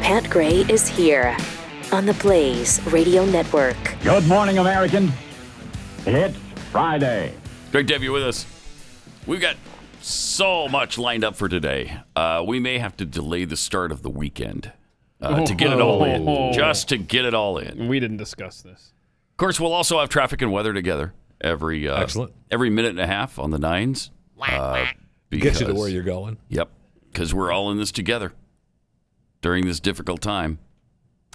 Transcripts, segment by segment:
Pat Gray is here on the Blaze Radio Network. Good morning, American. It's Friday. Great to have you with us. We've got so much lined up for today. We may have to delay the start of the weekend to get it all in. Just to get it all in. We didn't discuss this. Of course, we'll also have traffic and weather together every minute and a half on the nines. Get you to where you're going. Yep, because we're all in this together during this difficult time.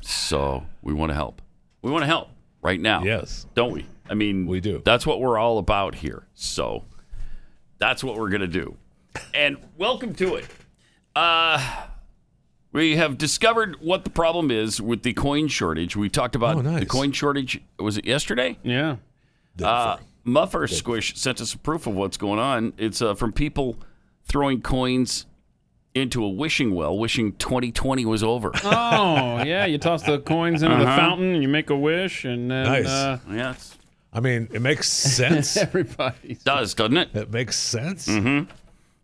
So we want to help. We want to help right now. Yes. Don't we? I mean, we do. That's what we're all about here. So that's what we're going to do. And welcome to it. We have discovered what the problem is with the coin shortage. We talked about the coin shortage. Was it yesterday? Yeah. Muffer Squish sent us a proof of what's going on. It's from people throwing coins into a wishing well, wishing 2020 was over. Oh, yeah. You toss the coins into the fountain, and you make a wish, and then... Yes. I mean, it makes sense. Everybody does, doesn't it? It makes sense. Mm-hmm.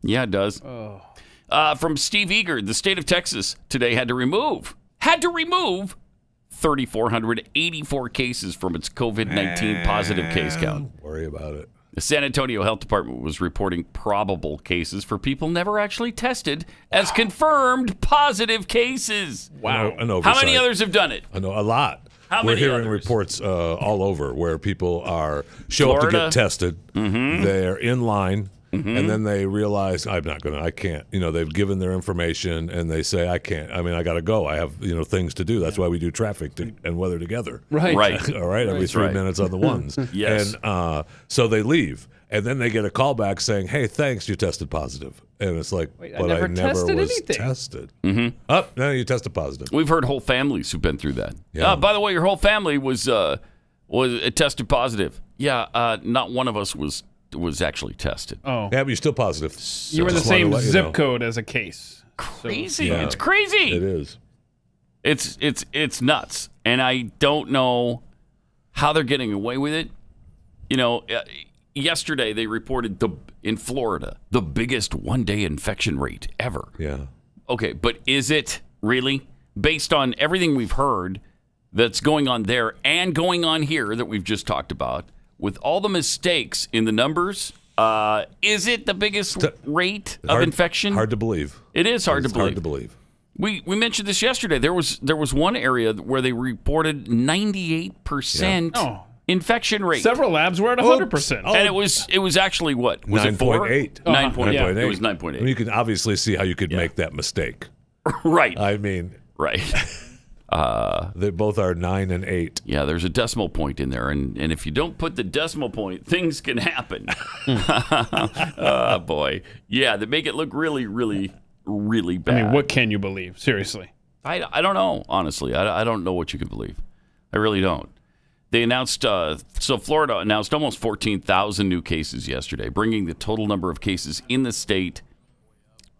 Yeah, it does. Oh. From Steve Eager, the state of Texas today had to remove 3,484 cases from its COVID-19 positive case count. Don't worry about it. The San Antonio Health Department was reporting probable cases for people never actually tested as confirmed positive cases. Wow. An oversight. How many others have done it? I know, a lot. How We're many hearing others? reports all over where people show up to get tested. Mm-hmm. They're in line. Mm-hmm. And then they realize, I can't. They've given their information and they say, I can't. I mean, I got to go. I have, things to do. That's why we do traffic and weather together. Right. All right. Every 3 minutes on the ones. Yes. And so they leave. And then they get a call back saying, hey, thanks, you tested positive. And it's like, but I never was tested. Mm-hmm. Oh, no, you tested positive. We've heard whole families who've been through that. Yeah. By the way, your whole family was tested positive. Yeah, not one of us was actually tested. Oh. Yeah, but you're still positive. You were in the same zip code as a case. Crazy. So, yeah. It's crazy. It is. It's nuts. And I don't know how they're getting away with it. Yesterday they reported in Florida the biggest one-day infection rate ever. Yeah. Okay, but is it really? Based on everything we've heard that's going on there and going on here that we've just talked about, with all the mistakes in the numbers, is it the biggest rate of infection? Hard to believe. It is hard to believe. Hard to believe. We mentioned this yesterday. There was one area where they reported 98% infection rate. Several labs were at 100%. And it was actually what? Was 9.8. 9.8. Yeah, it was 9.8. I mean, you can obviously see how you could make that mistake. Right. I mean. Right. They both are 9 and 8. Yeah, there's a decimal point in there, and if you don't put the decimal point, things can happen. Oh, boy. Yeah, they make it look really, really, really bad. I mean, what can you believe? Seriously. I don't know, honestly. I don't know what you can believe. I really don't. They announced, so Florida announced almost 14,000 new cases yesterday, bringing the total number of cases in the state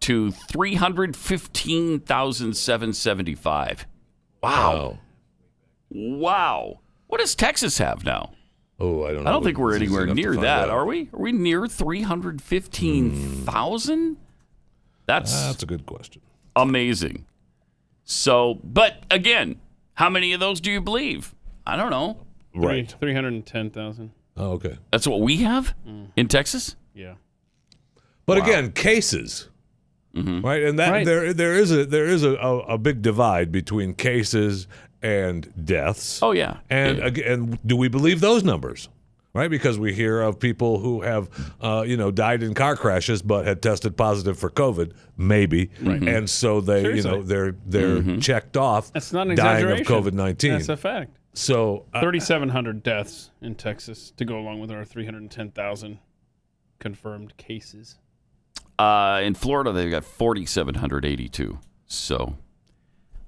to 315,775. Wow. What does Texas have now? Oh, I don't know. I don't think we're anywhere near that, are we? Are we near 315,000? That's a good question. Amazing. So, but again, how many of those do you believe? I don't know. Right. 310,000. Oh, okay. That's what we have in Texas? Yeah. But again, cases. Mm-hmm. Right, and that there is a big divide between cases and deaths. Oh yeah, and do we believe those numbers? Right, because we hear of people who have died in car crashes but had tested positive for COVID, maybe, and so they they're checked off. That's not an dying of exaggeration. COVID-19. That's a fact. So 3,700 deaths in Texas to go along with our 310,000 confirmed cases. In Florida, they've got 4,782. So,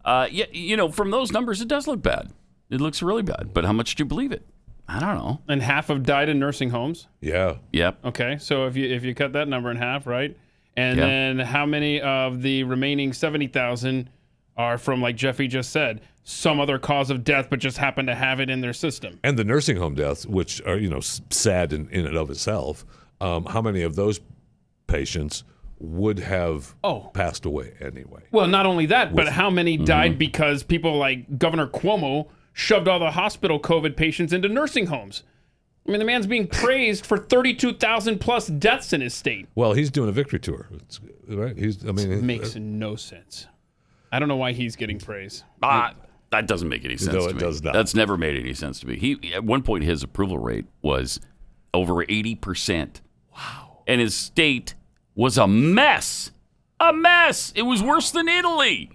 from those numbers, it does look bad. It looks really bad. But how much do you believe it? I don't know. And half have died in nursing homes. Yeah. Yep. Okay, so if you cut that number in half, right? And then how many of the remaining 70,000 are from, like Jeffy just said, some other cause of death, but just happen to have it in their system? And the nursing home deaths, which are sad in and of itself. How many of those patients would have passed away anyway. Well, not only that, but how many died because people like Governor Cuomo shoved all the hospital COVID patients into nursing homes? I mean, the man's being praised for 32,000 plus deaths in his state. Well, he's doing a victory tour, right? It makes no sense. I don't know why he's getting praise. That doesn't make any sense to me. Does not. That's never made any sense to me. He at one point his approval rate was over 80%. Wow. And his state was a mess. A mess. It was worse than Italy.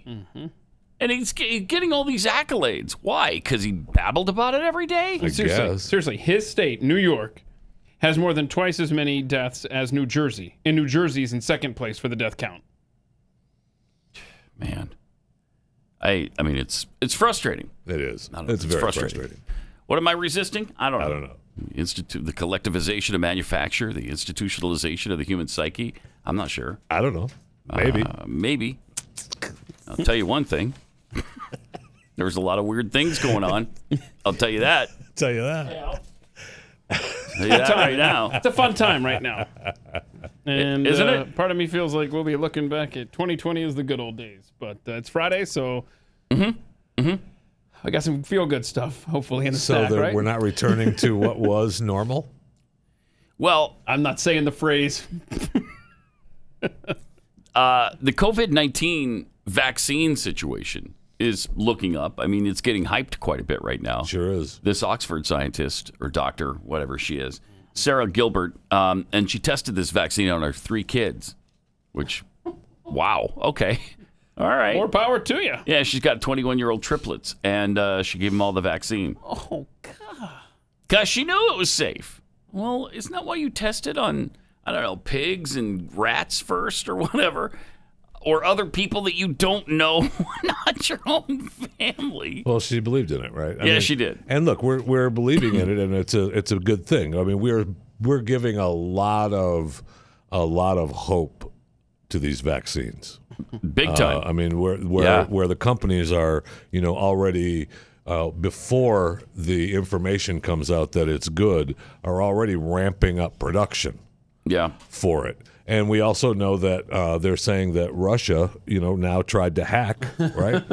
And he's getting all these accolades. Why? Because he babbled about it every day? Seriously, his state, New York, has more than twice as many deaths as New Jersey. And New Jersey is in second place for the death count. Man. I mean, it's frustrating. It is. It's very frustrating. What am I resisting? I don't know. I don't know. The collectivization of manufacture, the institutionalization of the human psyche. I'm not sure. I don't know. Maybe. Maybe. I'll tell you one thing. There's a lot of weird things going on. I'll tell you that. Tell you that. Right now. It's a fun time right now. And isn't it? Part of me feels like we'll be looking back at 2020 as the good old days. But it's Friday, so I got some feel-good stuff, hopefully, in the stack, right? We're not returning to what was normal? Well, I'm not saying the phrase. The COVID-19 vaccine situation is looking up. I mean, it's getting hyped quite a bit right now. Sure is. This Oxford scientist, or doctor, whatever she is, Sarah Gilbert, and she tested this vaccine on her 3 kids, which, wow, okay. All right. More power to you. Yeah, she's got 21-year-old triplets, and she gave them all the vaccine. Oh, God. Because she knew it was safe. Well, isn't that why you tested on, I don't know, pigs and rats first or whatever? Or other people that you don't know, not your own family. Well, she believed in it, right? I mean, she did. And look, we're believing in it, and it's a good thing. I mean, we're giving a lot of hope to these vaccines. Big time. I mean, where the companies are, already before the information comes out that it's good, are already ramping up production. Yeah. For it. And we also know that they're saying that Russia, now tried to hack, right,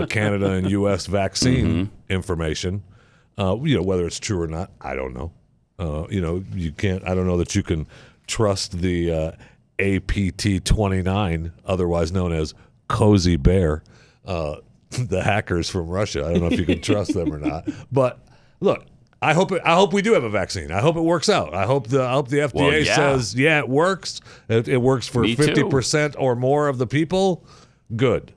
Canada and U.S. vaccine information. Whether it's true or not, I don't know. You can't. I don't know that you can trust the APT-29, otherwise known as Cozy Bear, the hackers from Russia. I don't know if you can trust them or not. But look. I hope we do have a vaccine. I hope it works out. I hope the FDA says, it works. It works for 50% or more of the people. Good.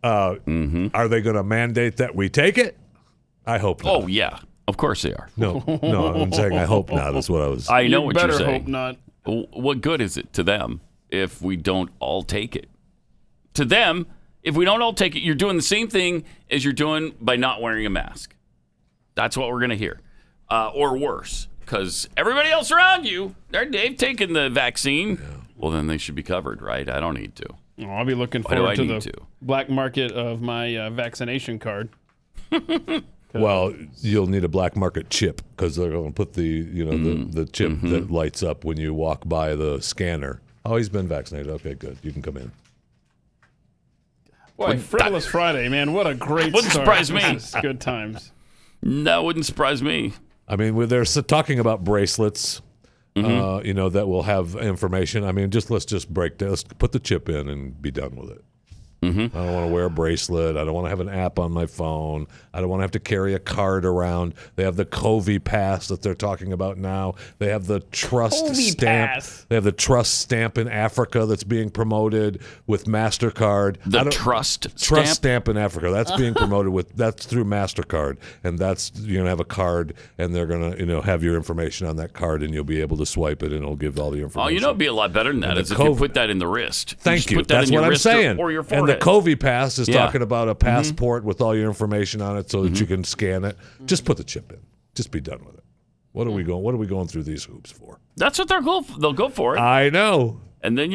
Are they going to mandate that we take it? I hope not. Oh, yeah. Of course they are. No, I'm saying I hope not is what I was. I know what you're saying. Better hope not. What good is it to them if we don't all take it? To them, if we don't all take it, you're doing the same thing as you're doing by not wearing a mask. That's what we're going to hear. Or worse, because everybody else around you, they've taken the vaccine. Yeah. Well, then they should be covered, right? I don't need to. Oh, I'll be looking forward to the black market of my vaccination card. Well, you'll need a black market chip because they're going to put the the chip that lights up when you walk by the scanner. Oh, he's been vaccinated. Okay, good. You can come in. Boy, Frivolous Friday, man. What a great Wouldn't start. surprise me. This is good times. That wouldn't surprise me. I mean, they're talking about bracelets, that will have information. I mean, let's put the chip in and be done with it. I don't want to wear a bracelet. I don't want to have an app on my phone. I don't want to have to carry a card around. They have the COVID pass that they're talking about now. They have the trust stamp. Pass. They have the trust stamp in Africa that's being promoted with MasterCard. The trust stamp in Africa. That's being promoted that's through MasterCard. And you're going to have a card and they're going to, have your information on that card and you'll be able to swipe it and it'll give all the information. Oh, it'd be a lot better than that. If you put that in the wrist. Thank you. Put that that's in your what I'm wrist saying. Or your forehead. And the COVID pass is talking about a passport with all your information on it so that you can scan it. Just put the chip in. Just be done with it. What are we going through these hoops for? That's what they'll go for it. I know. And then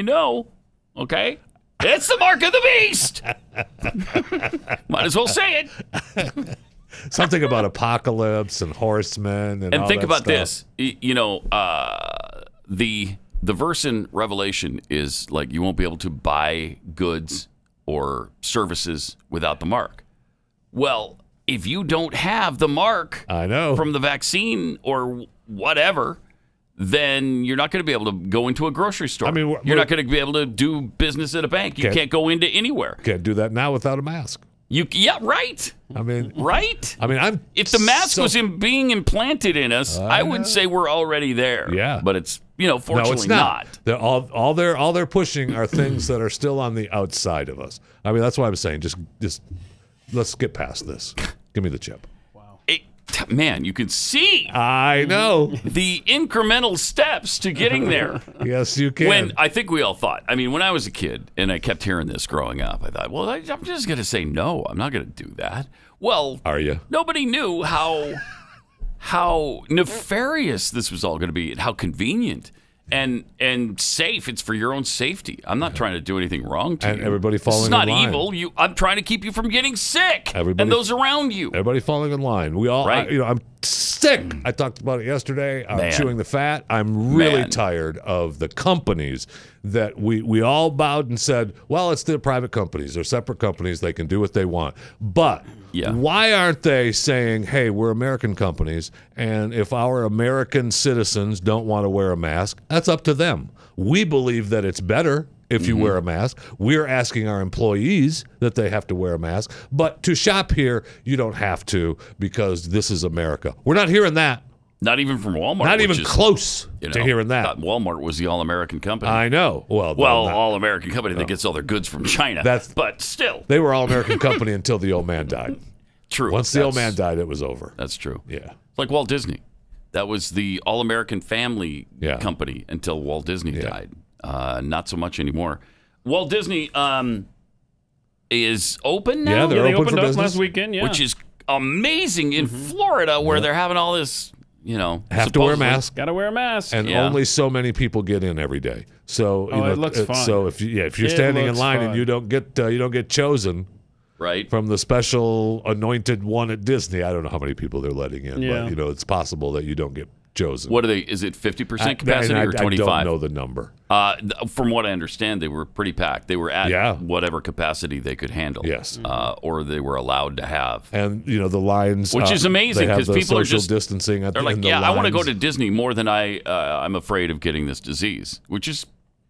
okay? It's the mark of the beast. Might as well say it. Something about apocalypse and horsemen and all think that about stuff. this. The the verse in Revelation is like you won't be able to buy goods or services without the mark. Well, if you don't have the mark I know. from the vaccine or whatever, then you're not going to be able to go into a grocery store. I mean, you're not going to be able to do business at a bank. You can't go into anywhere. Can't do that now without a mask. Yeah, right. I mean, right. I mean, if the mask was being implanted in us, I would say we're already there. Yeah, but it's fortunately no, it's not. They're all they're pushing are things that are still on the outside of us. I mean, that's why I'm saying just let's get past this. Give me the chip. Man, you can see. I know the incremental steps to getting there. Yes, you can. When I think we all thought. I mean, when I was a kid and I kept hearing this growing up, I thought, well, I'm just going to say no. I'm not going to do that. Well, are you? Nobody knew how nefarious this was all going to be and how convenient and safe. It's for your own safety. I'm not trying to do anything wrong to you. And everybody falling in line. It's not evil. I'm trying to keep you from getting sick and those around you. Everybody falling in line. We all, right. I'm sick. I talked about it yesterday. I'm chewing the fat. I'm really tired of the companies that we all bowed and said, well, it's the private companies. They're separate companies. They can do what they want. But why aren't they saying, hey, we're American companies, and if our American citizens don't want to wear a mask, that's up to them. We believe that it's better if you wear a mask. We're asking our employees that they have to wear a mask. But to shop here, you don't have to because this is America. We're not hearing that. Not even from Walmart. Not even close to hearing that. Thought Walmart was the all-American company. I know. Well, all-American company that gets all their goods from China. But still. They were all-American company until the old man died. True. Once the old man died, it was over. That's true. Yeah. Like Walt Disney. That was the all-American family company until Walt Disney died. Not so much anymore. Walt Disney is open now. Yeah, they opened for up business. last weekend. Yeah, which is amazing in Florida, where they're having all this. Have to wear a mask. Got to wear a mask, and only so many people get in every day. So it looks fun. So if you're standing in line and you don't get chosen, right, from the special anointed one at Disney, I don't know how many people they're letting in, but it's possible that you don't get chosen. What are they? Is it 50% capacity or 25? I don't know the number. From what I understand, they were pretty packed. They were at whatever capacity they could handle. Yes, or they were allowed to have. And the lines, which is amazing because people are just distancing. They're like, I want to go to Disney more than I'm afraid of getting this disease, which is.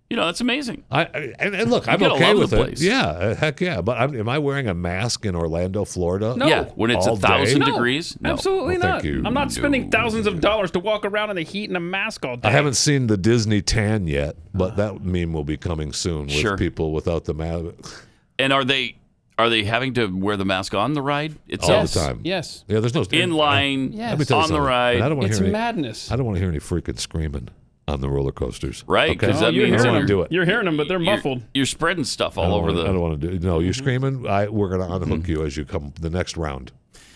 That's amazing. And look, I'm okay with it. Yeah, heck yeah. But am I wearing a mask in Orlando, Florida? No. Yeah, when it's 1,000 degrees? No, absolutely not. I'm not spending thousands of dollars to walk around in the heat in a mask all day. I haven't seen the Disney tan yet, but that meme will be coming soon with people without the mask. And are they having to wear the mask on the ride all the time? Yes. Yeah, there's no in line on the ride. It's madness. I don't want to hear any freaking screaming on the roller coasters, right? Because that means you're hearing them, but they're muffled. You're spreading stuff all over the. I don't want to do. No, you're screaming. We're going to unhook you as you come the next round.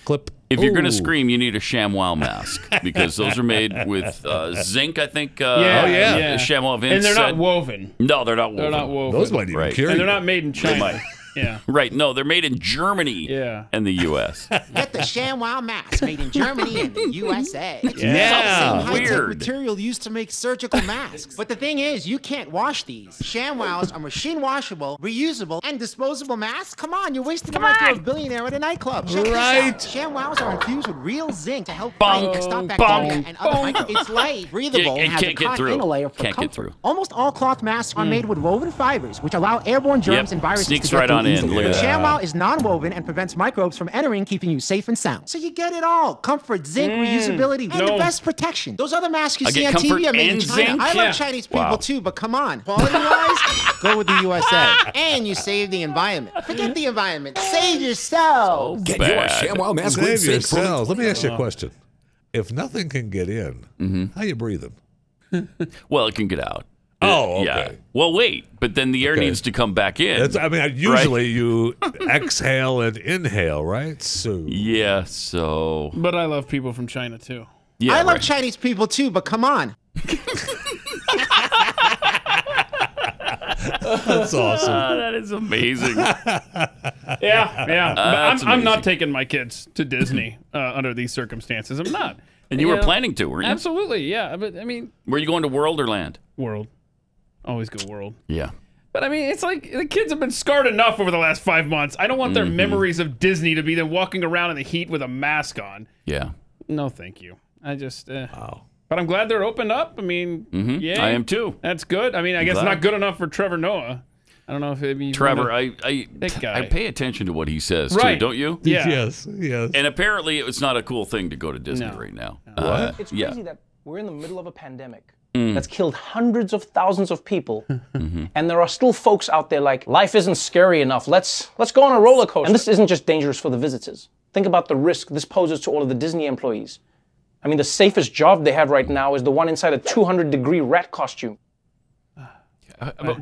Clip. If you're going to scream, you need a ShamWow mask because those are made with zinc. I think. ShamWow Vince. And they're not woven. No, they're not woven. They're not woven. Those might even cure. And they're not made in China. Yeah. Right. No, they're made in Germany and the U.S. Get the ShamWow mask made in Germany and the USA. It's the same high-tech material used to make surgical masks. But the thing is, you can't wash these. ShamWows are machine washable, reusable, and disposable masks. Come on, you're wasting the market of a billionaire at a nightclub. Check this out. ShamWows are infused with real zinc to help fight and stop bacteria and other microbes. It's light, breathable, and has a cotton inner layer for comfort. Almost all cloth masks are made with woven fibers, which allow airborne germs and viruses to get through. ShamWow is non-woven and prevents microbes from entering, keeping you safe and sound. So you get it all. Comfort, zinc, reusability, and the best protection. Those other masks you see on TV are made in China. I love Chinese people too, but come on. Quality-wise, go with the USA. And you save the environment. Forget the environment. Save yourself. Get your ShamWow mask with zinc. Save yourselves. Let me ask you a question. If nothing can get in, how you breathing? Well, it can get out. Oh, okay. Yeah. Well, wait, but then the air needs to come back in. Usually you exhale and inhale, right? So But I love people from China too. Yeah, I love Chinese people too, but come on. That's awesome. That is amazing. I'm not taking my kids to Disney under these circumstances. I'm not. And you were planning to, weren't you? Absolutely, yeah. But I mean, were you going to World or Land? World. Always go world. Yeah. But I mean, it's like the kids have been scarred enough over the last 5 months. I don't want their memories of Disney to be them walking around in the heat with a mask on. Yeah. No, thank you. I just. Wow. But I'm glad they're opened up. I mean, yeah. I am too. That's good. I mean, I guess not good enough for Trevor Noah. I don't know if it'd be Trevor. I pay attention to what he says too, don't you? Yeah. Yes. And apparently, it's not a cool thing to go to Disney right now. What? It's crazy that we're in the middle of a pandemic that's killed hundreds of thousands of people, and there are still folks out there like, life isn't scary enough. Let's go on a roller coaster. And this isn't just dangerous for the visitors. Think about the risk this poses to all of the Disney employees. I mean, the safest job they have right now is the one inside a 200-degree rat costume.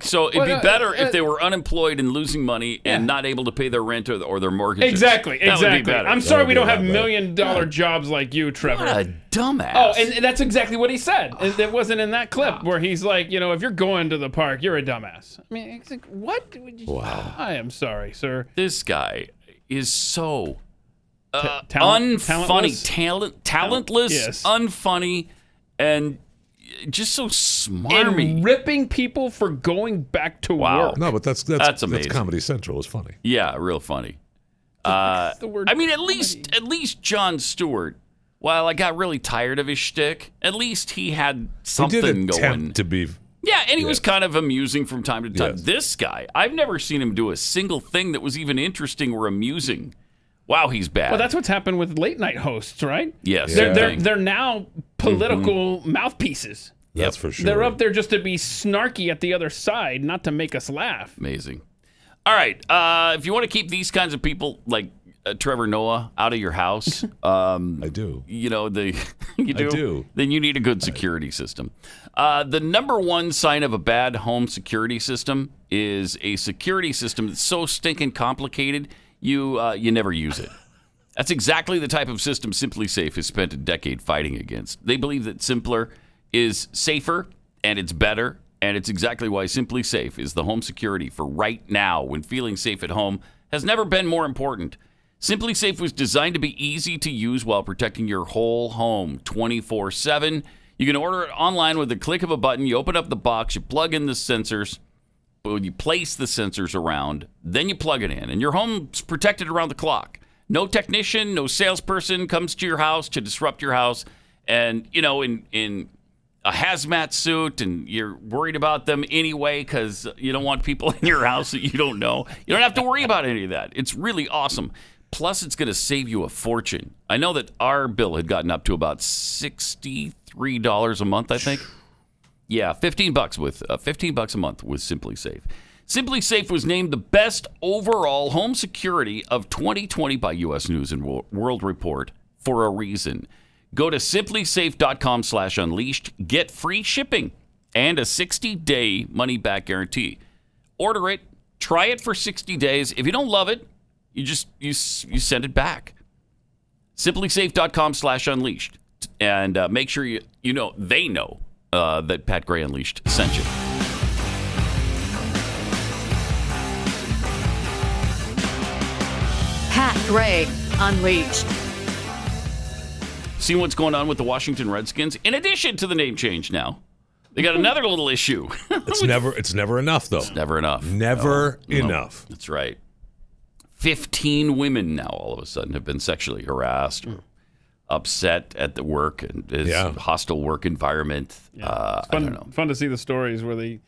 So it'd be better if they were unemployed and losing money and not able to pay their rent or their mortgages. Exactly. That would be better. I'm sorry we don't have $1 million jobs like you, Trevor. What a dumbass. Oh, and that's exactly what he said. It wasn't in that clip where he's like, if you're going to the park, you're a dumbass. I mean, it's like, what? Wow. I am sorry, sir. This guy is so talentless, unfunny, and just so smarmy. And ripping people for going back to work. No, but that's amazing. That's Comedy Central. It's funny. Yeah, real funny. The word I mean, at comedy. least Jon Stewart, while I got really tired of his shtick, at least he had something he did attempt going. to be. Yeah, and he was kind of amusing from time to time. Yes. This guy, I've never seen him do a single thing that was even interesting or amusing. Wow, he's bad. Well, that's what's happened with late night hosts, right? Yes. They're now political mouthpieces. That's for sure. They're up there just to be snarky at the other side, not to make us laugh. Amazing. All right. If you want to keep these kinds of people like Trevor Noah out of your house, I do. you do. I do. Then you need a good security system. The number one sign of a bad home security system is a security system that's so stinking complicated you never use it. That's exactly the type of system Simply Safe has spent a decade fighting against. They believe that simpler is safer, and it's better, and it's exactly why Simply Safe is the home security for right now when feeling safe at home has never been more important. Simply Safe was designed to be easy to use while protecting your whole home 24/7. You can order it online with the click of a button. You open up the box, you plug in the sensors, you place the sensors around, then you plug it in, and your home's protected around the clock. No technician, no salesperson comes to your house to disrupt your house. And, in a hazmat suit, and you're worried about them anyway because you don't want people in your house that you don't know. You don't have to worry about any of that. It's really awesome. Plus, it's going to save you a fortune. I know that our bill had gotten up to about $63 a month, I think. Yeah, $15 a month with Simply Safe. Simply Safe was named the best overall home security of 2020 by U.S. News and World Report for a reason. Go to simplysafe.com/unleashed. Get free shipping and a 60-day money-back guarantee. Order it. Try it for 60 days. If you don't love it, you send it back. Simplysafe.com/unleashed. And make sure they know that Pat Gray Unleashed sent you. Pat Gray Unleashed. See what's going on with the Washington Redskins? In addition to the name change now, they got another little issue. It's never enough, though. It's never enough. Never enough. That's right. 15 women now all of a sudden have been sexually harassed or upset at the work and hostile work environment. Yeah. It's I don't know. Fun to see the stories where they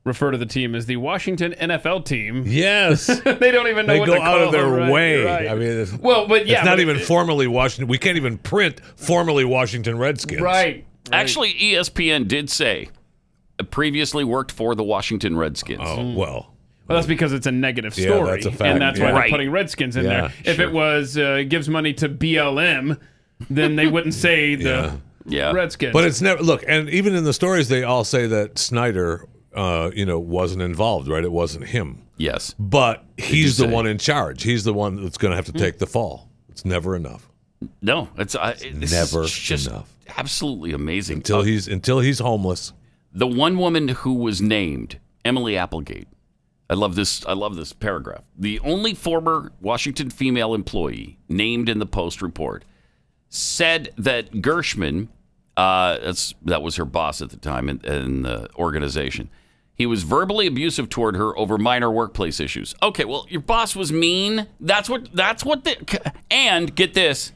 refer to the team as the Washington NFL team. Yes. They don't even know what to call They go out of their them, way. Right. I mean, it's not even formally Washington. We can't even print formally Washington Redskins. Right. Actually, ESPN did say previously worked for the Washington Redskins. Oh, well. Well, that's because it's a negative story. Yeah, that's a fact. And that's why Right. they're putting Redskins in Yeah, there. If sure. it was gives money to BLM, then they wouldn't say the Redskins. But it's never, look, and even in the stories, they all say that Snyder, wasn't involved, right? It wasn't him. Yes. But he's the say. one in charge. He's the one that's going to have to take the fall. It's never enough. No, it's never just enough. absolutely amazing. Until he's homeless. The one woman who was named, Emily Applegate. I love this paragraph. The only former Washington female employee named in the Post report said that Gershman, that was her boss at the time in the organization, He was verbally abusive toward her over minor workplace issues. Okay, well, your boss was mean. And get this.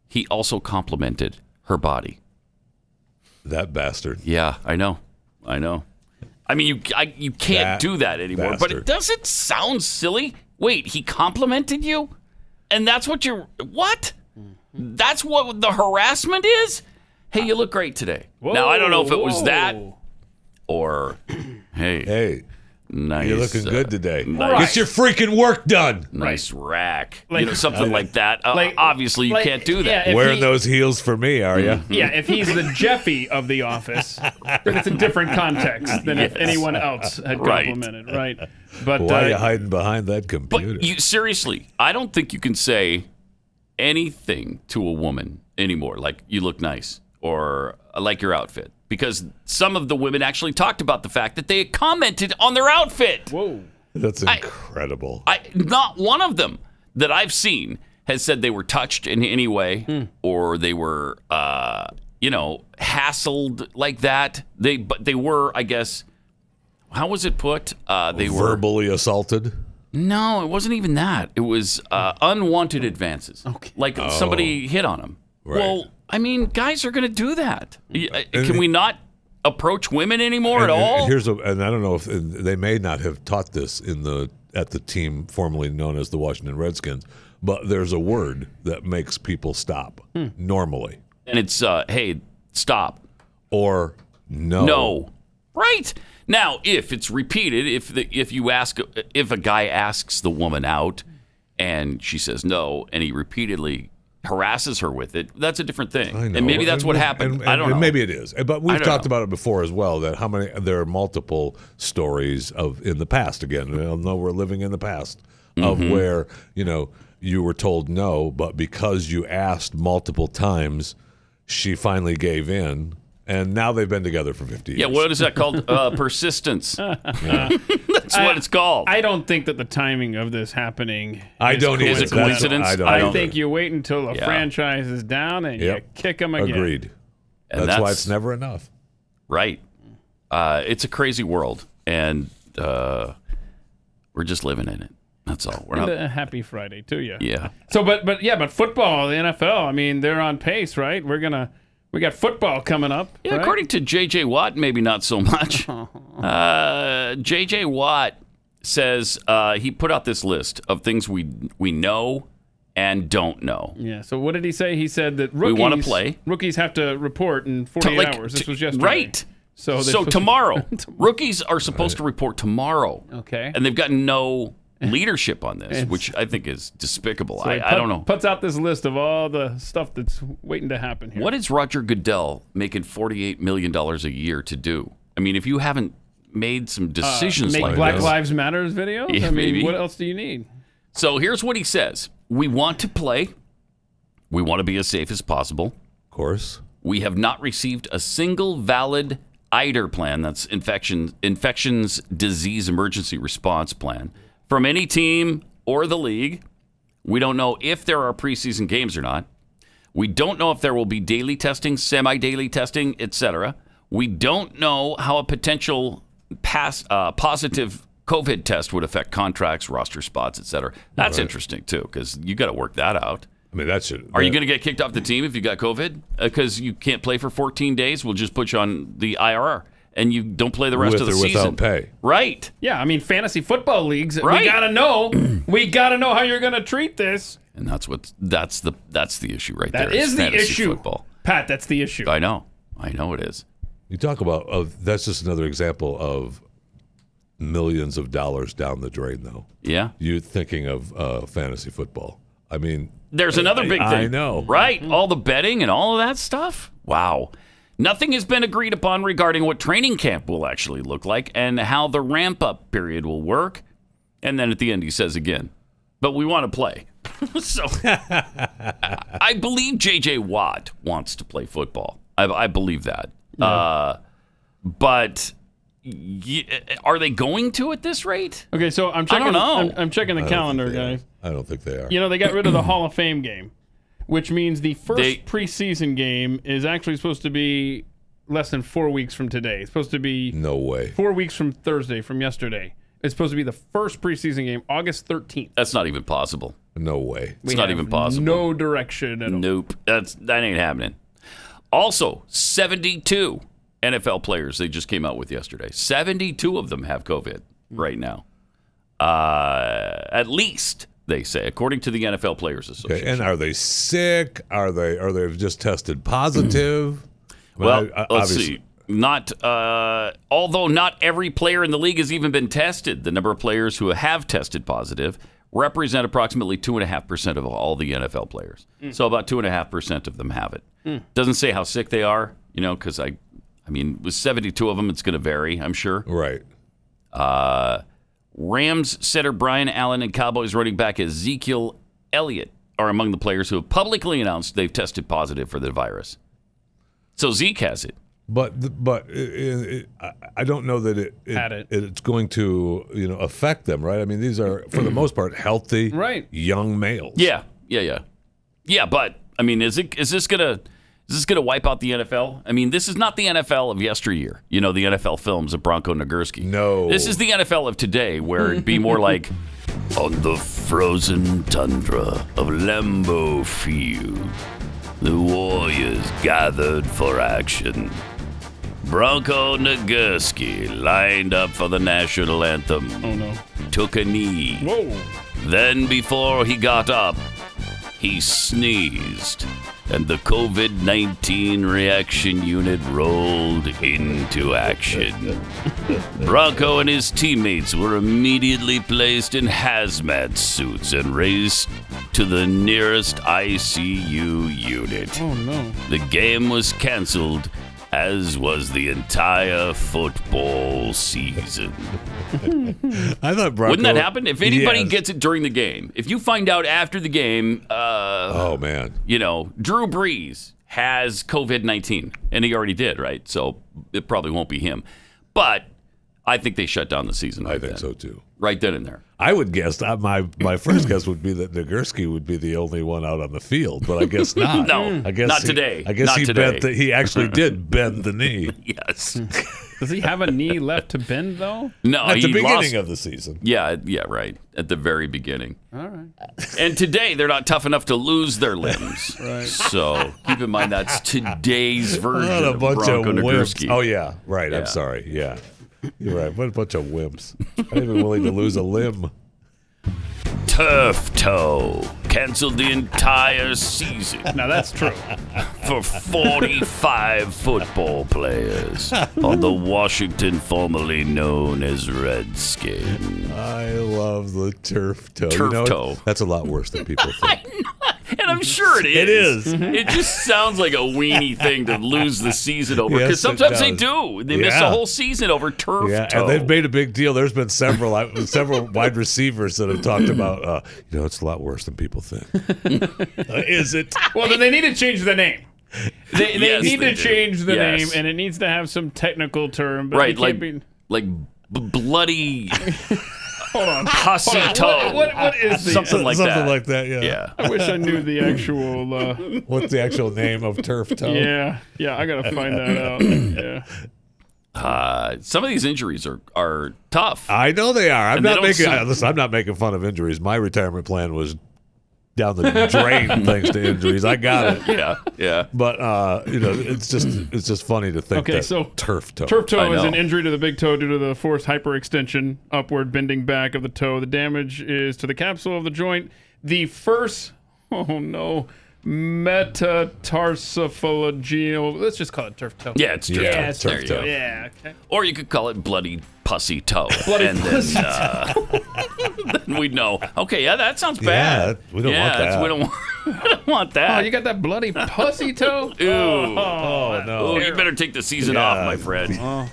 He also complimented her body. That bastard. Yeah, I know. I mean, you can't do that anymore. Bastard. But it doesn't sound silly. Wait, he complimented you? And that's what you're... What? That's what the harassment is? Hey, you look great today. Whoa, now, I don't know if it was that or, hey, nice. You're looking good today. Nice. Get your freaking work done. Nice rack. Something like that. Obviously, you can't do that. Yeah, Wearing those heels for me, are you? Yeah, if he's the Jeffy of the office, then it's a different context than if anyone else had complimented, right? But why are you hiding behind that computer? But seriously, I don't think you can say anything to a woman anymore, like you look nice or I like your outfit, because some of the women actually talked about the fact that they had commented on their outfit. Whoa. That's incredible. Not one of them that I've seen has said they were touched in any way or they were, hassled like that. But they were, I guess, how was it put? They were verbally assaulted. No, it wasn't even that. It was unwanted advances. Okay. Like somebody hit on them. Right. Well, I mean, guys are going to do that. Can we not approach women anymore at all? And I don't know if they may not have taught this at the team formerly known as the Washington Redskins, but there's a word that makes people stop normally. And it's, hey, stop. Or no. No. Right. Now, if it's repeated, if a guy asks the woman out and she says no, and he repeatedly harasses her with it, that's a different thing. I know. And maybe that's what happened. I don't know. Maybe it is. But we've talked about it before as well, that there are multiple stories in the past, again, I know we're living in the past, of where, you were told no, but because you asked multiple times, she finally gave in. And now they've been together for 50 years. Yeah, what is that called? Persistence. That's what it's called. I don't think that the timing of this happening is a coincidence. I think you wait until the franchise is down and you kick them again. Agreed. And that's why it's never enough. Right. It's a crazy world, and we're just living in it. That's all. We're not. A happy Friday to you. Yeah. So, but football, the NFL. I mean, they're on pace, right? We got football coming up. Yeah, right? According to J.J. Watt, maybe not so much. J.J. Watt says he put out this list of things we know and don't know. Yeah, so what did he say? He said that we want to play. Rookies have to report in 48 hours. This was yesterday. Right. So tomorrow. Rookies are supposed to report tomorrow. Okay. And they've gotten no leadership on this, which I think is despicable. So I don't know. Puts out this list of all the stuff that's waiting to happen here. What is Roger Goodell making $48 million a year to do? I mean, if you haven't made some decisions make like Black this, Lives Matters videos? Yeah, I mean, maybe. What else do you need? So here's what he says. We want to play. We want to be as safe as possible. Of course. We have not received a single valid IDER plan, that's infections disease emergency response plan, from any team or the league. We don't know if there are preseason games or not. We don't know if there will be daily testing, semi-daily testing, etc. We don't know how a potential positive COVID test would affect contracts, roster spots, etc. That's interesting, too, because you got to work that out. I mean, that's it. Are you going to get kicked off the team if you got COVID? Because you can't play for 14 days? We'll just put you on the IRR. And you don't play the rest of the season. Without pay. Right. Yeah, I mean, fantasy football leagues, right. we got to know how you're going to treat this. And that's the issue right there. That is the issue. Football. Pat, that's the issue. I know it is. You talk about, that's just another example of millions of dollars down the drain, though. Yeah. You thinking of fantasy football. I mean. There's another big thing. I know. Right. All the betting and all of that stuff. Wow. Nothing has been agreed upon regarding what training camp will actually look like and how the ramp-up period will work. And then at the end he says again, but we want to play. So I believe J.J. Watt wants to play football. I believe that. Yeah. But are they going to at this rate? Okay, so I'm checking. I don't know. I'm checking the calendar, guys. I don't think they are. They got rid of the Hall of Fame game, which means the first preseason game is actually supposed to be less than 4 weeks from today. It's supposed to be No way. 4 weeks from Thursday, from yesterday. It's supposed to be the first preseason game, August 13th. That's not even possible. No way. It's not even possible. No direction at all. Nope. That ain't happening. Also, 72 NFL players they just came out with yesterday. 72 of them have COVID right now. At least, they say, according to the NFL Players Association. Okay. And are they sick? Are they just tested positive? Well, let's see. Not although not every player in the league has even been tested. The number of players who have tested positive represent approximately 2.5% of all the NFL players. So about 2.5% of them have it. Doesn't say how sick they are, because I mean, with 72 of them, it's going to vary, I'm sure. Right. Rams center Brian Allen and Cowboys running back Ezekiel Elliott are among the players who have publicly announced they've tested positive for the virus. So Zeke has it. But I don't know that it's going to affect them, right? I mean, these are for the most part healthy, young males. Yeah. But I mean, is this gonna wipe out the NFL? I mean, this is not the NFL of yesteryear. The NFL films of Bronco Nagurski. No, this is the NFL of today, where it'd be more like on the frozen tundra of Lambeau Field, the Warriors gathered for action. Bronco Nagurski lined up for the national anthem. Oh, no. Took a knee. Whoa. Then, before he got up, he sneezed, and the COVID-19 reaction unit rolled into action. Bronco and his teammates were immediately placed in hazmat suits and raced to the nearest ICU unit. Oh, no. The game was canceled, as was the entire football season. I thought Bronco, wouldn't that happen if anybody gets it during the game? If you find out after the game, oh man, Drew Brees has COVID-19, and he already did, right? So it probably won't be him. But I think they shut down the season. I think so too. Right then and there. I would guess my first guess would be that Nagurski would be the only one out on the field, but I guess not. No, I guess not today. I guess not he today. he actually did bend the knee. Yes. Does he have a knee left to bend though? No, at the beginning lost, of the season. Yeah, right. At the very beginning. All right. And today they're not tough enough to lose their limbs. Right. So keep in mind that's today's version What a bunch of Bronco of Nagurski. wimps. Oh yeah, right. Yeah. I'm sorry. Yeah, you're right. What a bunch of wimps. I'm even willing to lose a limb. Turf toe canceled the entire season. Now that's true. For 45 football players on the Washington, formerly known as Redskins. I love the turf toe. Turf toe. That's a lot worse than people think. And I'm sure it is. It is. It just sounds like a weenie thing to lose the season over. Because Yes, sometimes they does. do. They miss the whole season over turf toe. And they've made a big deal. There's been several wide receivers that have talked about, it's a lot worse than people think. Is it? Well, then they need to change the name. They Yes, need they to do. change the Yes. name, and it needs to have some technical term. But Right, it can't be... bloody Hold on. pussy toe. What is the... Something like that. Something like that, yeah. Yeah. I wish I knew the actual... What's the actual name of turf toe? Yeah, I got to find that out. Yeah. Some of these injuries are tough. I know they are. I'm And they not don't making. sound- Listen, I'm not making fun of injuries. My retirement plan was down the drain thanks to injuries. I got it. Yeah. But it's just funny to think Okay, that so turf toe. Turf toe I is know. an injury to the big toe due to the forced hyperextension, upward bending back of the toe. The damage is to the capsule of the joint. The first, metatarsophalangeal. Let's just call it turf toe. Yeah, it's turf toe. Yeah, it's There turf you toe. go. Yeah, okay. Or you could call it bloody pussy toe. Bloody and pussy then we'd know. Okay, yeah, that sounds bad. we don't want that. We don't want that. Oh, you got that bloody pussy toe? Ooh. Oh no! Oh, you better take the season off, my friend. All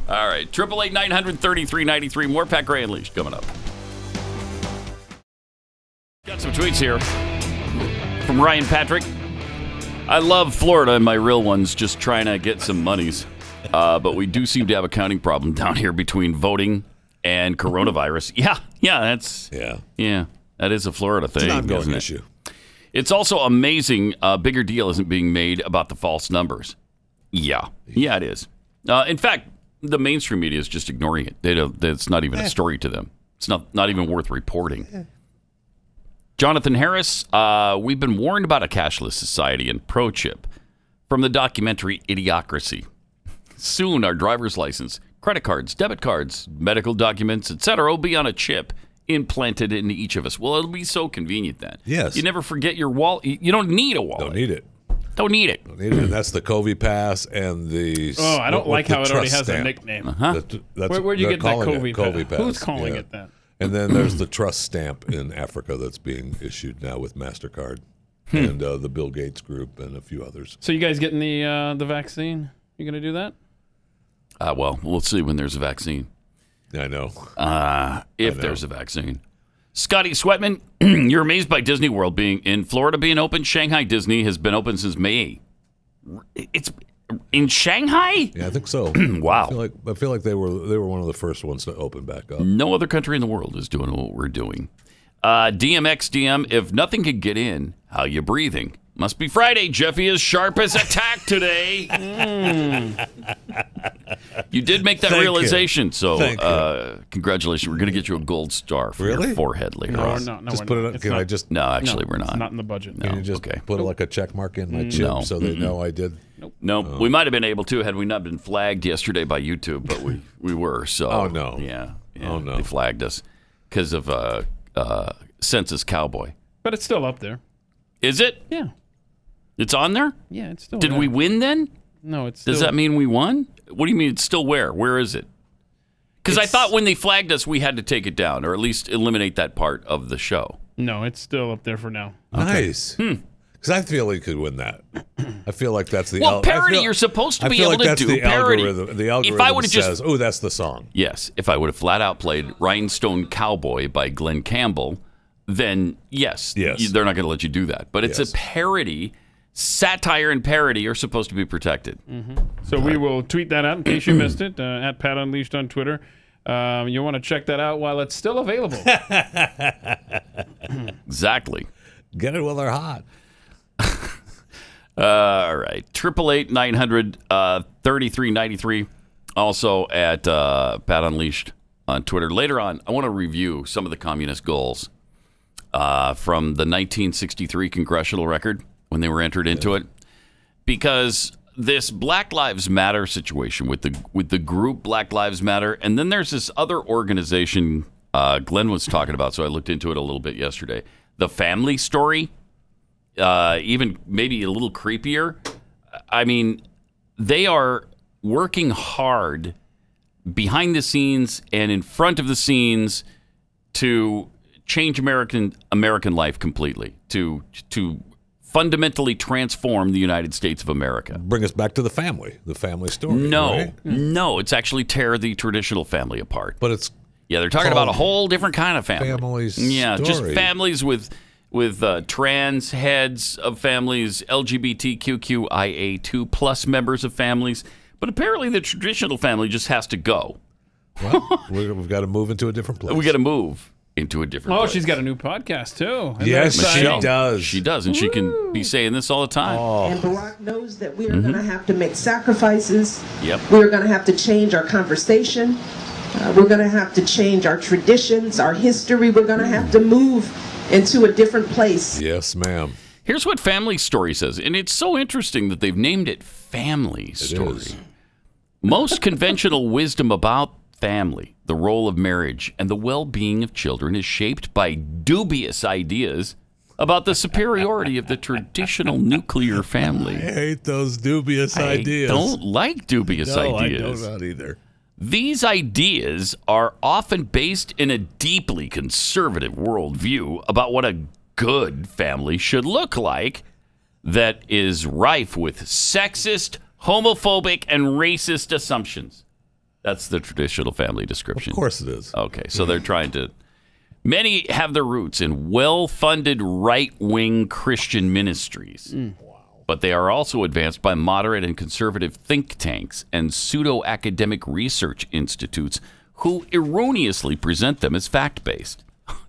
right, 888-900-3393. More Pat Gray Unleashed coming up. Got some tweets here from Ryan Patrick. I love Florida and my real ones just trying to get some monies. But we do seem to have a counting problem down here between voting and coronavirus. Yeah, that is a Florida thing. It's an ongoing isn't it? issue. It's also amazing a bigger deal isn't being made about the false numbers. Yeah, it is. In fact, the mainstream media is just ignoring it. It's not even a story to them. It's not even worth reporting. Jonathan Harris, we've been warned about a cashless society and pro-chip from the documentary Idiocracy. Soon, our driver's license, credit cards, debit cards, medical documents, etc. will be on a chip implanted in each of us. Well, it'll be so convenient then. Yes. You never forget your wallet. You don't need a wallet. Don't need it. Don't need it. And that's the COVID pass and the. Oh, I don't like how it already has stamp. a nickname. Where'd you get that COVID pass? Who's calling it that? And then there's the trust stamp in Africa that's being issued now with MasterCard and the Bill Gates group and a few others. So you guys getting the vaccine? You going to do that? Well, we'll see when there's a vaccine. I know. If there's a vaccine. Scotty Sweatman, you're amazed by Disney World being in Florida being open. Shanghai Disney has been open since May. It's in Shanghai? Yeah, I think so. Wow. I feel like they were one of the first ones to open back up. No other country in the world is doing what we're doing. DMXDM, if nothing can get in, how you breathing? Must be Friday. Jeffy is sharp as a tack today. You did make that realization, so congratulations. We're going to get you a gold star for your forehead later on. No, just put it. Can I just? No, actually, we're not. It's not in the budget. Can you just put like a check mark in my chip so they know I did? Nope. We might have been able to had we not been flagged yesterday by YouTube, but we were. So. Oh no. Yeah. Oh no. They flagged us because of Census Cowboy. But it's still up there. Is it? Yeah. It's on there? Yeah, it's still Did there. we win then? No, it's still... Does that mean we won? What do you mean it's still where? Where is it? Because I thought when they flagged us, we had to take it down or at least eliminate that part of the show. No, it's still up there for now. Nice. Because I feel you could win that. I feel like that's the... Well, parody, you're supposed to be able to do parody. The algorithm says, oh, that's the song. Yes. If I would have flat out played Rhinestone Cowboy by Glenn Campbell, then yes. They're not going to let you do that. But it's a parody. Satire and parody are supposed to be protected. So we will tweet that out in case you missed it, at Pat Unleashed on Twitter. You want to check that out while it's still available. Exactly. Get it while they're hot. All right. 888-900-3393. Also at Pat Unleashed on Twitter. Later on, I want to review some of the communist goals from the 1963 congressional record when they were entered into it, because this Black Lives Matter situation with the group Black Lives Matter, and then there's this other organization Glenn was talking about, so I looked into it a little bit yesterday. The Family Story, even maybe a little creepier. I mean, they are working hard behind the scenes and in front of the scenes to change American life completely, to fundamentally transform the United States of America. Bring us back to the family story. No, it's actually tear the traditional family apart. But it's they're talking about a whole different kind of family. Just families with trans heads of families, LGBTQIA2 plus members of families. But apparently the traditional family just has to go. Well, we've got to move into a different place. We got to move into a different place. She's got a new podcast, too. Yes, she does. She does, and she can be saying this all the time. And Barack knows that we are going to have to make sacrifices. Yep. We're going to have to change our conversation. We're going to have to change our traditions, our history. We're going to have to move into a different place. Yes, ma'am. Here's what Family Story says, and it's so interesting that they've named it Family Story. Most conventional wisdom about family, the role of marriage, and the well-being of children is shaped by dubious ideas about the superiority of the traditional nuclear family. I hate those dubious ideas. I don't like dubious ideas. I don't either. These ideas are often based in a deeply conservative worldview about what a good family should look like that is rife with sexist, homophobic, and racist assumptions. That's the traditional family description. Of course it is. Okay, so they're trying to... Many have their roots in well-funded right-wing Christian ministries. But they are also advanced by moderate and conservative think tanks and pseudo-academic research institutes who erroneously present them as fact-based.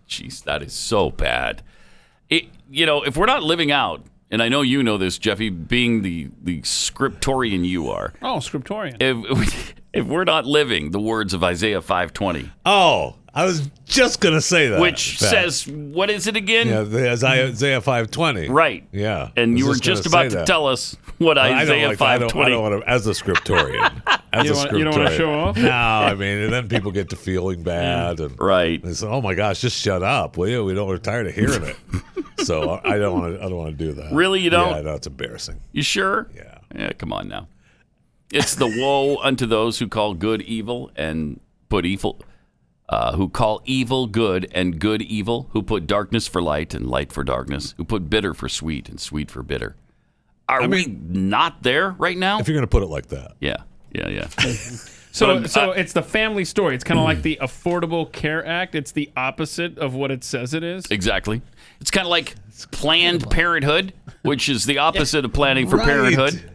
Jeez, that is so bad. If we're not living out and I know you know this, Jeffy, being the scriptorian you are. Oh, scriptorian. If we're not living the words of Isaiah 5:20. Oh, I was just going to say that. Which says, what is it again? Yeah, Isaiah 5:20. Right. Yeah. And you were just about to tell us what Isaiah 5:20. I don't want to, as a scriptorian. You don't want to show off? No, I mean, and then people get to feeling bad. And right. They say, oh my gosh, just shut up, will you? We're tired of hearing it. So I don't want to do that. Really, you don't? Yeah, no, it's embarrassing. You sure? Yeah. Yeah, come on now. It's the woe unto those who call good evil and put evil, who call evil good and good evil, who put darkness for light and light for darkness, who put bitter for sweet and sweet for bitter. Are we not there right now? If you're going to put it like that. Yeah. So it's the family story. It's kind of like the Affordable Care Act. It's the opposite of what it says it is. Exactly. It's kind of like Planned Parenthood, which is the opposite of planning for parenthood.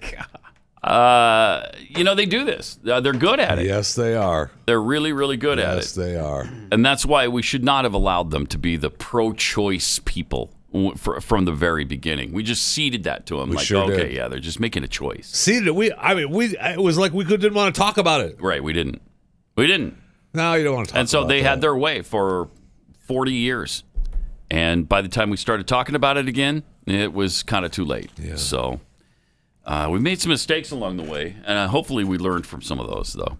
They do this. They're good at it. Yes, they are. They're really, really good at it. Yes, they are. And that's why we should not have allowed them to be the pro-choice people from the very beginning. We just ceded that to them. They're just making a choice. Ceded it. It was like we didn't want to talk about it. Right, we didn't. No, you don't want to talk about it. And so they had their way for 40 years. And by the time we started talking about it again, it was kind of too late. Yeah. So we made some mistakes along the way, and hopefully we learned from some of those, though.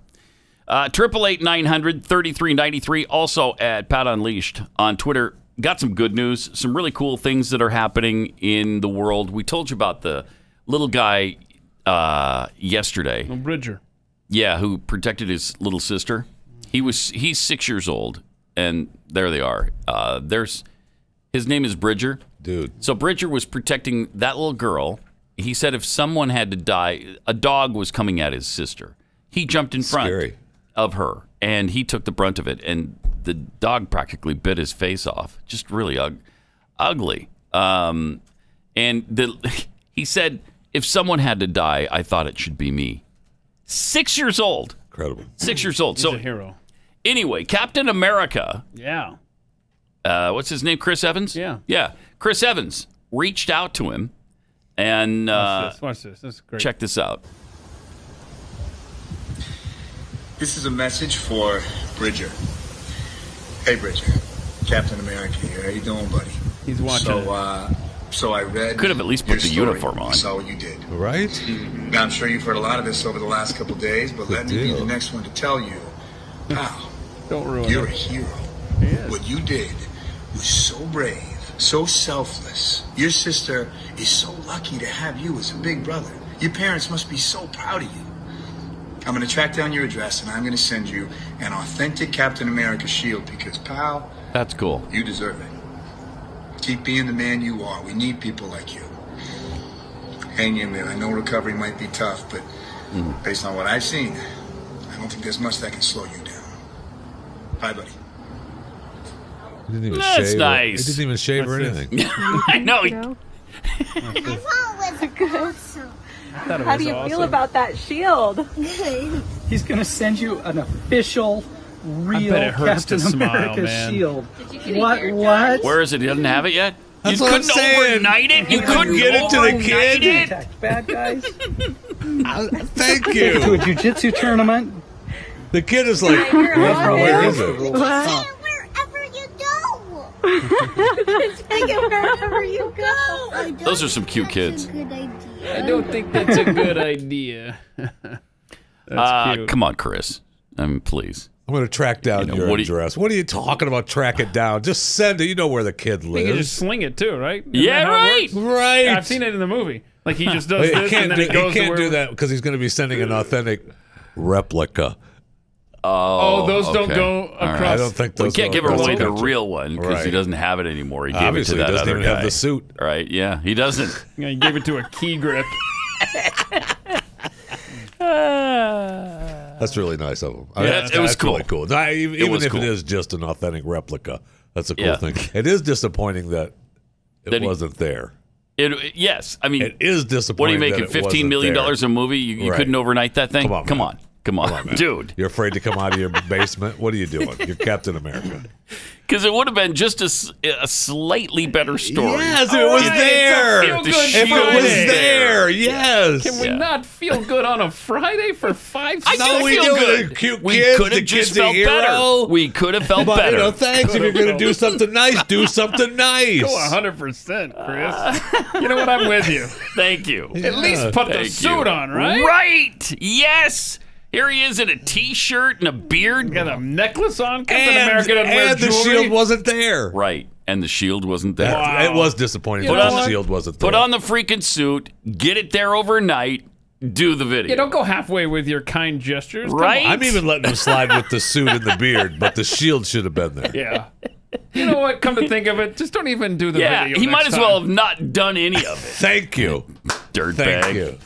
888-900-3393, also at Pat Unleashed on Twitter. Got some good news, some really cool things that are happening in the world. We told you about the little guy yesterday. Bridger. Yeah, who protected his little sister. He's 6 years old, and there they are. His name is Bridger. Dude. So Bridger was protecting that little girl. He said if someone had to die, a dog was coming at his sister. He jumped in front of her, and he took the brunt of it, and the dog practically bit his face off. Just really ugly. He said, if someone had to die, I thought it should be me. 6 years old. Incredible. 6 years old. He's a hero. Anyway, Captain America. Yeah. What's his name? Chris Evans? Yeah. Yeah. Chris Evans reached out to him and watch this. This is great. Check this out. This is a message for Bridger. Hey, Bridger. Captain America here. How you doing, buddy? He's watching. So I read. Could have at least put the uniform on. Saw what you did. Right? Now, I'm sure you've heard a lot of this over the last couple of days, but let me be the next one to tell you, pal, don't ruin you're it. a hero. Yes. What you did was so brave, so selfless. Your sister is so lucky to have you as a big brother. Your parents must be so proud of you. I'm going to track down your address, and I'm going to send you an authentic Captain America shield because, pal, that's cool. You deserve it. Keep being the man you are. We need people like you. Hang in there. I know recovery might be tough, but based on what I've seen, I don't think there's much that can slow you down. Bye, buddy. He didn't even That's shave. nice. He didn't even shave or anything. I know. I thought it was awesome. How do you feel about that shield? He's going to send you an official, real Captain America shield. What? Where is it? He doesn't have it yet? That's you what couldn't I'm saying. overnight it? You couldn't get it to the kid? Bad guys. Thank To a you. jiu-jitsu tournament. The kid is like, where is it? Wherever you go. Take it wherever you go. Those are some cute kids. I don't think that's a good idea. That's cute. Come on, Chris. Please. I'm going to track down your address. What are you talking about? Track it down. Just send it. You know where the kid lives. You can just sling it too, right? Isn't Yeah, that how it right. works? Right. I've seen it in the movie. Like he just does this and then it goes He can't to do that because he's going to be sending an authentic replica. Oh, those don't okay. go All right. across. I don't think those We can't go give across away the country. real one because he doesn't have it anymore. He gave Obviously, it to that he doesn't other even guy. have the suit. Right? Yeah, he doesn't. Yeah, he gave it to a key grip. That's really nice of him. It was cool. Really cool. Even was if cool. it is just an authentic replica, that's a cool Yeah. thing. It is disappointing that it wasn't there. Yes, I mean, It is what are disappointing. you making? that it $15 million wasn't a movie? You Right. couldn't overnight that thing? Come on, Come man. on. Come on, man. dude. You're afraid to come out of your basement? What are you doing? You're Captain America. Because it would have been just a slightly better story. Yes, it was there. If it was there, yes. Can we not feel good on a Friday for 5 I seconds? do feel good. Cute We kids, could the have just kid's a felt hero. better. We could have felt But, better. thanks. If you're going to do something nice, do something nice. Go 100%, Chris. You know what? I'm with you. Thank you. At least put the Thank suit you. on, right? Right. Yes. Here he is in a T-shirt and a beard. Got a necklace on. Captain America doesn't wear and the jewelry. shield wasn't there. Right. And the shield wasn't there. Wow. It was disappointing You that know the what? shield wasn't there. Put on the freaking suit. Get it there overnight. Do the video. Yeah, don't go halfway with your kind gestures. Come Right? on. I'm even letting him slide with the suit and the beard, but the shield should have been there. Yeah. You know what? Come to think of it, just don't even do the Yeah, video. he might next as well time. have not done any of it. Thank you. Dirtbag. Thank you.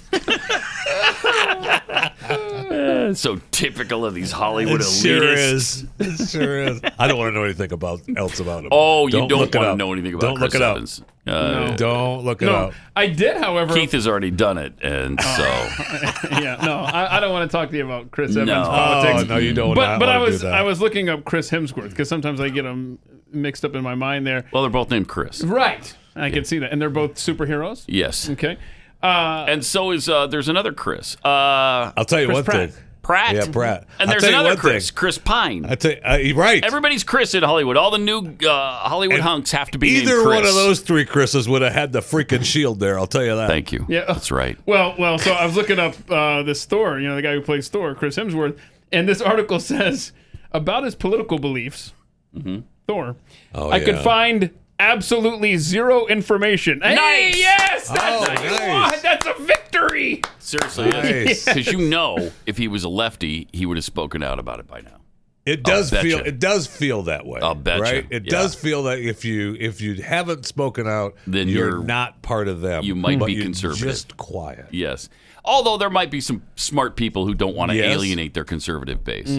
So typical of these Hollywood It sure elitists. is. It sure is. I don't want to know anything else about him. Oh, you don't look it want to up. know anything about Don't Chris look it up. Evans. No. Don't look it No, up. I did, however. Keith has already done it, and so Yeah, no, I don't want to talk to you about Chris Evans No. politics. Oh, no, you don't. But I wanna do was that. I was looking up Chris Hemsworth because sometimes I get them mixed up in my mind there. well, they're both named Chris. Right, I can see that, and they're both superheroes. Yes, Okay. and so is there's another Chris. I'll tell you Chris one Pratt. thing. Pratt. Yeah, Pratt. And I'll there's tell you another one Chris, thing. Chris Pine. I tell you, right. Everybody's Chris in Hollywood. All the new Hollywood hunks have to be named Either Chris. one of those three Chris's would have had the freaking shield there. I'll tell you that. Thank you. Yeah. That's right. Well. So I was looking up this Thor. You know, the guy who plays Thor, Chris Hemsworth, and this article says about his political beliefs. Thor. Oh, I could yeah. find absolutely zero information. Hey, Nice. yes, that's Oh, what you nice. want. That's a victory. Seriously, Nice. because you know, if he was a lefty, he would have spoken out about it by now. It does I'll feel. betcha. It does feel that way. I'll betcha. Right. It Yeah. does feel that if you haven't spoken out, Then you're you're- not part of them. you might but be you're conservative. Just quiet. Yes. Although there might be some smart people who don't want to Yes. alienate their conservative base,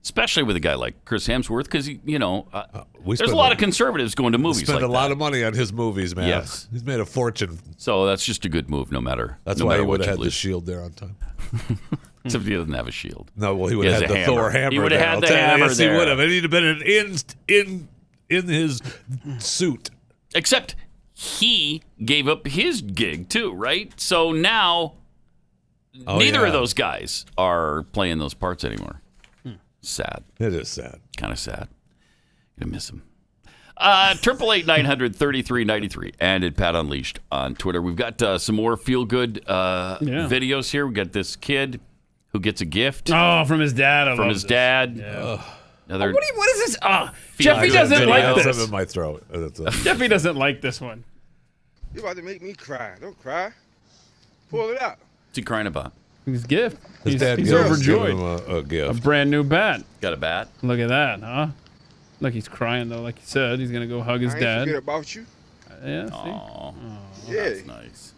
especially with a guy like Chris Hemsworth, because we there's spend a lot of conservatives going to movies Spend like a lot that. of money on his movies, man. Yes. He's made a fortune. So that's just a good move, no matter. That's no why he matter would what have you had the believe. shield there on time. Except he doesn't have a shield. No, well, he would He have has had a the Thor hammer. hammer. He would have there. had I'll the tell you, hammer yes, there. He would have, and he'd have been in his suit. Except he gave up his gig too, right? So now neither yeah. of those guys are playing those parts anymore. Sad. It is sad. Kind of sad. Gonna miss him. 888-900-3393 and at Pat Unleashed on Twitter. We've got some more feel good videos here. We got this kid who gets a gift Oh, from his dad. I from love his this. dad. Yeah. Another What is this? Jeffy doesn't I like got this. something in my throat. Jeffy doesn't like this one. You're about to make me cry. Don't cry. Pull it out. What's he crying about? His gift. His dad he's gave overjoyed. him a gift. A brand new bat. Got a bat? Look at that, huh? Look, he's crying though. Like you said, he's gonna go hug his I ain't dad. forget about you. Yeah. See? Oh, Yeah. that's nice.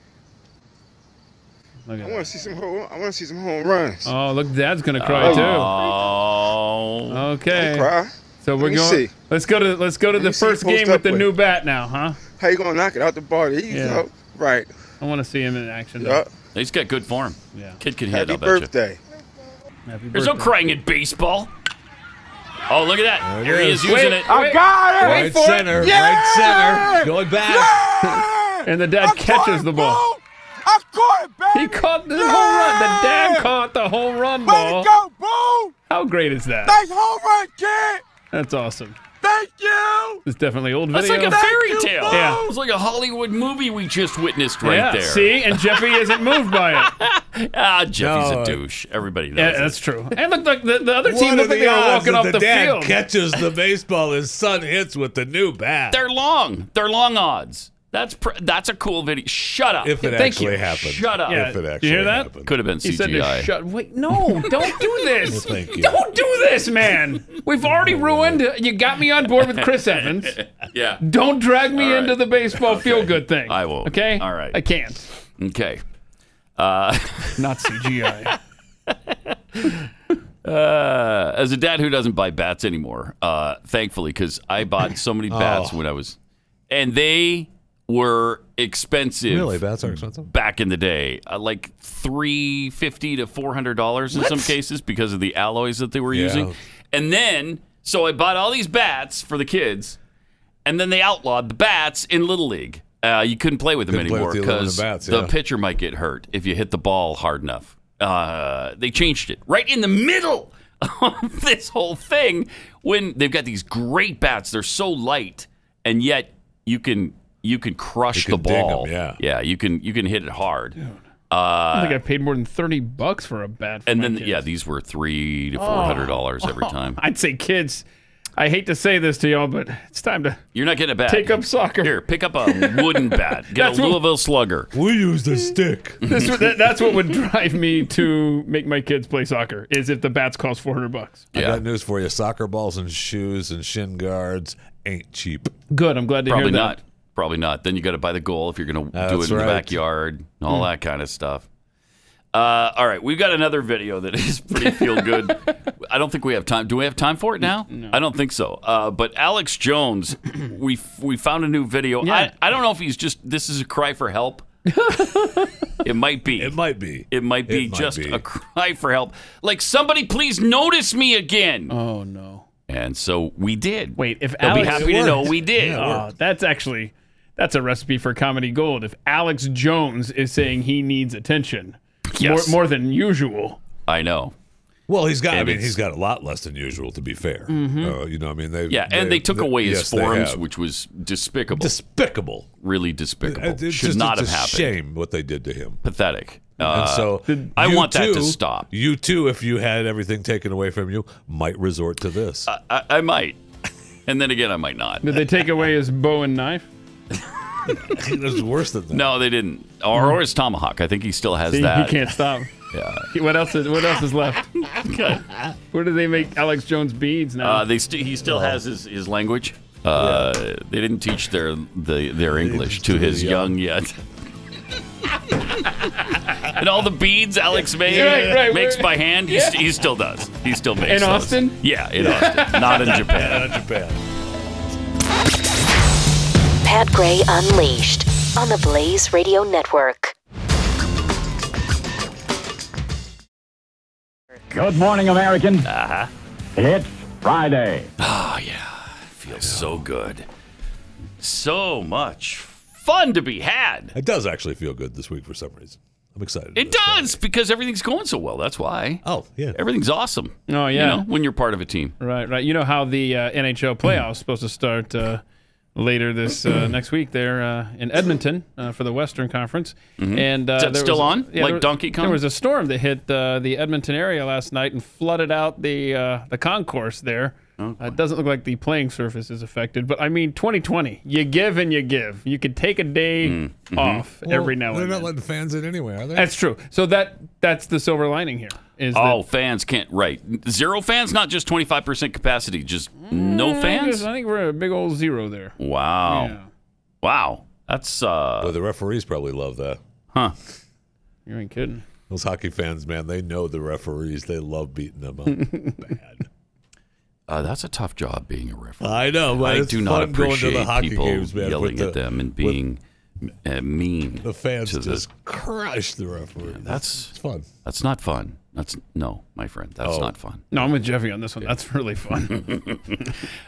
Look I at want that. to see some home. I want to see some home runs. Oh, look, Dad's gonna cry too. Oh. Okay. Don't cry. So we're Let me going. see. Let's go to the me see first you post game with up the with new it. bat now, huh? How you gonna knock it out the ball? There you Yeah. go. Right. I want to see him in action. though. Yup. He's got good form. Yeah. Kid can hit, Happy I'll bet you. birthday. Happy There's no birthday. crying in baseball. Oh, look at that. There Here it he is. is using Wait, it. I got it. Right center. Right center. Going back. And the dad catches the ball. I caught it, baby. He caught the home run. The dad caught the home run ball. Go, boom. How great is that? Nice home run, kid. That's awesome. Thank you. It's definitely old That's video. like a fairy tale. Yeah. It's like a Hollywood movie we just witnessed right yeah. there. See, and Jeffy isn't moved by it. Jeffy's No. a douche. Everybody knows Yeah, it. that's true. And look, like the other team What are looked like the they were odds walking that off the the dad field. catches the baseball his son hits with the new bat? They're long. They're long odds. That's a cool video. Shut up. If it Thank actually you. happened. Shut up. Yeah. If it Did actually you hear that? happened. Could have been He said to CGI. shut. Wait, no, don't do this. Thank you. Don't do this, man. We've already ruined. You got me on board with Chris Evans. Yeah. Don't drag me All right. into the baseball feel-good thing. I won't. Okay? All right. I can't. Okay. Not CGI. As a dad who doesn't buy bats anymore, thankfully, because I bought so many bats when I was, and they were expensive. Really, bats are expensive back in the day, like $350 to $400 in some cases because of the alloys that they were using. And then, so I bought all these bats for the kids, and then they outlawed the bats in Little League. You couldn't play with them anymore because the pitcher might get hurt if you hit the ball hard enough. They changed it right in the middle of this whole thing when they've got these great bats. They're so light, and yet you can crush the ball. Yeah, you can hit it hard. I think I paid more than $30 for a bat. For and then kids. these were $300 to $400 every time. I'd say kids. I hate to say this to y'all, but it's time to. You're not getting a bat. Take up soccer. Here, pick up a wooden bat. Get a Louisville Slugger. We use the stick. That's what would drive me to make my kids play soccer. Is if the bats cost $400. I got news for you: soccer balls and shoes and shin guards ain't cheap. Good. I'm glad to hear that. Probably not. Then you got to buy the goal if you're going to do it in the backyard, and all that kind of stuff. All right, we've got another video that is pretty feel good. I don't think we have time. Do we have time for it now? No. I don't think so. But Alex Jones, we found a new video. Yeah. I don't know if this is a cry for help. It might be. It might be. It might be just a cry for help. Like, somebody please notice me again. Oh, no. And so we did. Wait, if They'll Alex... be happy to know we did. Yeah, that's a recipe for comedy gold. If Alex Jones is saying he needs attention, more than usual. I know. Well, he's got a lot less than usual, to be fair. They took away his forums, which was despicable. Really despicable. Should not have happened. Shame what they did to him. Pathetic. And so I want that to stop. You too, if you had everything taken away from you, might resort to this. I might. And then again, I might not. Did they take away his bow and knife? It was worse than that. No, they didn't. Or his tomahawk. I think he still has that. He can't stop. Yeah. What else is left? Where do they make Alex Jones beads now? He still has his language. They didn't teach their English to his young yet. And all the beads Alex makes by hand, he still does. He still makes in those. Austin? Yeah, in Austin. Not in Japan. Not in Japan. Pat Gray Unleashed on the Blaze Radio Network. Good morning, American. It's Friday. Oh, yeah. Feels so good. So much fun to be had. It does actually feel good this week for some reason. I'm excited. It does, because everything's going so well. That's why. Oh, yeah. Everything's awesome. Oh, yeah. When you're part of a team. Right. You know how the NHL playoffs is supposed to start later this next week there in Edmonton for the Western Conference. Mm-hmm. And is that still on? Like Donkey Kong? There was a storm that hit the Edmonton area last night and flooded out the concourse there. It doesn't look like the playing surface is affected, but I mean, 2020, you give and you give. You could take a day off every now and then. They're not letting fans in anyway, are they? That's true. So that's the silver lining here. Fans can't. Right. Zero fans, not just 25% capacity, just no fans? I think we're a big old zero there. Wow. Yeah. Wow. That's. Well, the referees probably love that. Huh. You ain't kidding. Those hockey fans, man, they know the referees. They love beating them up. Bad. That's a tough job, being a referee. I know, but I do not appreciate people yelling at them and being mean. The fans just crush the referee. Yeah, it's fun. That's not fun. No, my friend. That's not fun. No, I'm with Jeffy on this one. That's really fun.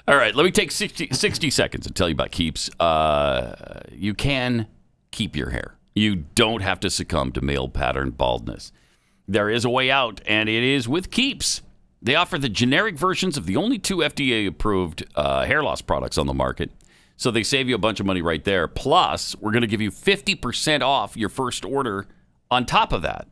All right, let me take 60 seconds and tell you about Keeps. You can keep your hair. You don't have to succumb to male pattern baldness. There is a way out, and it is with Keeps. They offer the generic versions of the only 2 FDA-approved hair loss products on the market. So they save you a bunch of money right there. Plus, we're going to give you 50% off your first order on top of that.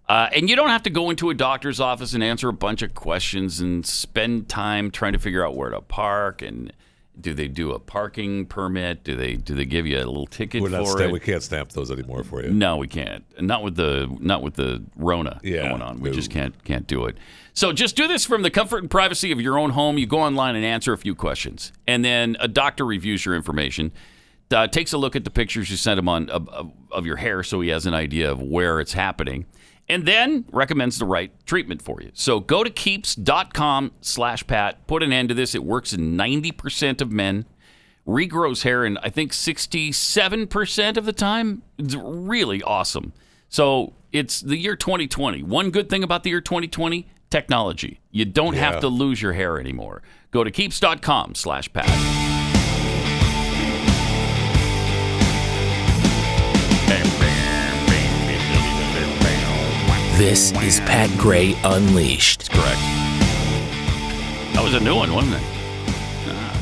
And you don't have to go into a doctor's office and answer a bunch of questions and spend time trying to figure out where to park. And do they do a parking permit? Do they give you a little ticket for it? We can't stamp those anymore for you. No, we can't. And not with the Rona going on. We just can't do it. So just do this from the comfort and privacy of your own home. You go online and answer a few questions, and then a doctor reviews your information, takes a look at the pictures you sent him of your hair, so he has an idea of where it's happening, and then recommends the right treatment for you. So go to keeps.com/Pat. Put an end to this. It works in 90% of men. regrows hair in, I think, 67% of the time. It's really awesome. So it's the year 2020. One good thing about the year 2020, technology. You don't have to lose your hair anymore. Go to keeps.com/Pat. This is Pat Gray Unleashed. That's correct. That was a new one, wasn't it?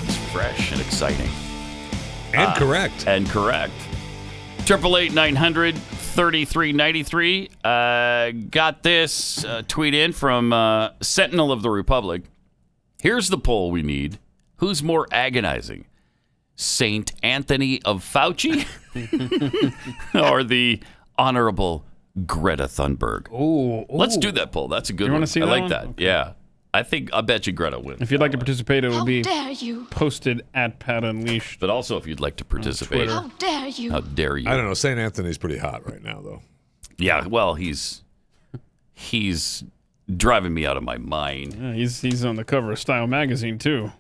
It's fresh and exciting. And correct. And correct. 888-900-3393. Got this tweet in from Sentinel of the Republic. Here's the poll we need. Who's more agonizing? Saint Anthony of Fauci or the Honorable Greta Thunberg? Ooh. Let's do that poll. That's a good one. You want to see I that like one? that. Okay. Yeah. I bet you Greta wins. If you'd like to participate, it will be dare you? posted at Pat Unleashed. But also, if you'd like to participate. How dare you? How dare you? I don't know. St. Anthony's pretty hot right now, though. Yeah, well, he's driving me out of my mind. Yeah, he's on the cover of Style magazine too.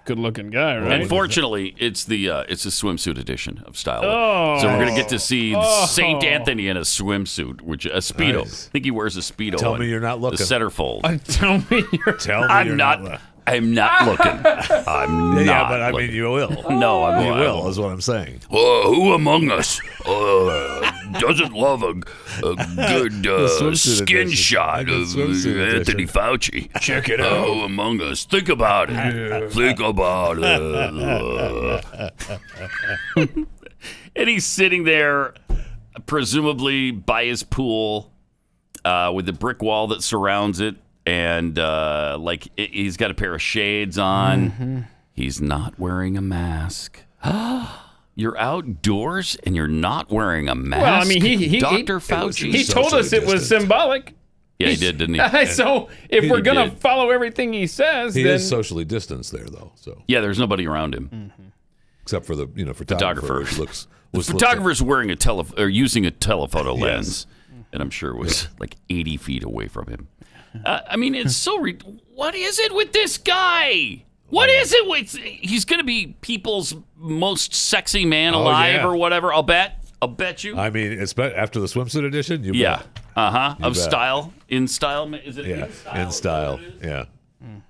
Good-looking guy, right? Unfortunately, it's the swimsuit edition of Style. Oh. So we're gonna get to see Saint Anthony in a swimsuit, which a speedo. Nice. I think he wears a speedo. Tell me you're not looking. The centerfold. Tell me I'm not looking. I'm not looking. I'm not. Yeah, but I looking. mean, you will. No, I You will. will, is what I'm saying. Who among us doesn't love a good skin edition. shot of Anthony Fauci? Check it out. Who among us? Think about it. Think about it. And he's sitting there, presumably by his pool, with the brick wall that surrounds it. And he's got a pair of shades on. Mm-hmm. He's not wearing a mask. You're outdoors and you're not wearing a mask. Well, I mean, Dr. Fauci. He told us it was symbolic. Yeah, he did, didn't he? So if we're gonna follow everything he says, He then is socially distanced there, though. So yeah, there's nobody around him except for the photographer. Which the photographer's wearing using a telephoto lens, and I'm sure it was like 80 feet away from him. I mean, it's so. What is it with this guy? What is it with? He's going to be people's most sexy man alive or whatever. I'll bet you. I mean, it's after the swimsuit edition. You bet. Of Style. In Style. Is it In Style? Yeah.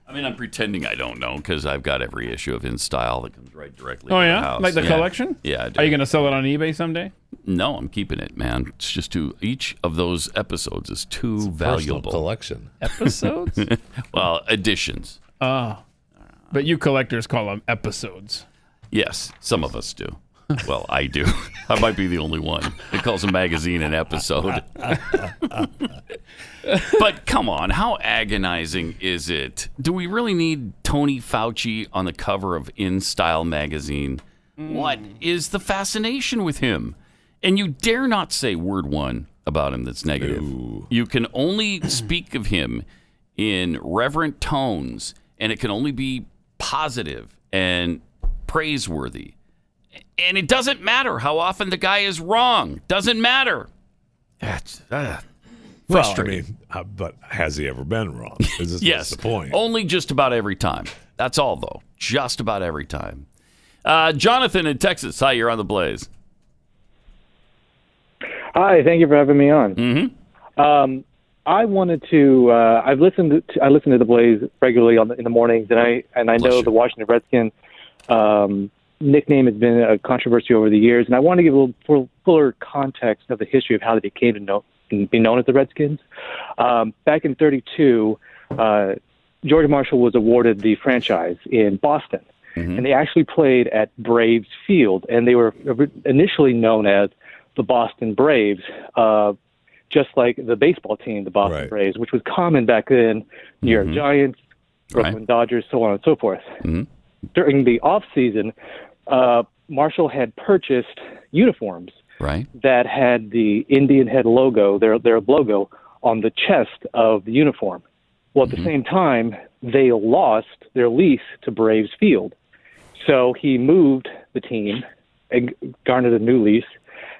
I mean, I'm pretending I don't know because I've got every issue of In Style that comes right directly. Oh to yeah, the house. like the collection. Yeah. I do. Are you going to sell it on eBay someday? No, I'm keeping it, man. It's just each of those episodes is too valuable. Collection episodes. Well, editions. But you collectors call them episodes. Yes, some of us do. Well, I do. I might be the only one that calls a magazine an episode. But come on, how agonizing is it? Do we really need Tony Fauci on the cover of In Style magazine? What is the fascination with him? And you dare not say word one about him that's negative. Ooh. You can only speak of him in reverent tones, and it can only be positive and praiseworthy. And it doesn't matter how often the guy is wrong. Doesn't matter. That's frustrating. Well, I mean, but has he ever been wrong? Yes. That's the point. Only just about every time. That's all, though. Just about every time. Jonathan in Texas. Hi, you're on the Blaze. Hi, thank you for having me on. Mm-hmm. I wanted to. I listen to the Blaze regularly in the mornings, and I know the Washington Redskins nickname has been a controversy over the years, and I want to give a little fuller context of the history of how they became to be known as the Redskins. Back in '32, George Marshall was awarded the franchise in Boston, and they actually played at Braves Field, and they were initially known as the Boston Braves, just like the baseball team, the Boston Braves, which was common back then. New York Giants, Brooklyn Dodgers, so on and so forth. During the off season, Marshall had purchased uniforms that had the Indian head logo, their logo, on the chest of the uniform. Well, at the same time, they lost their lease to Braves Field. So he moved the team and garnered a new lease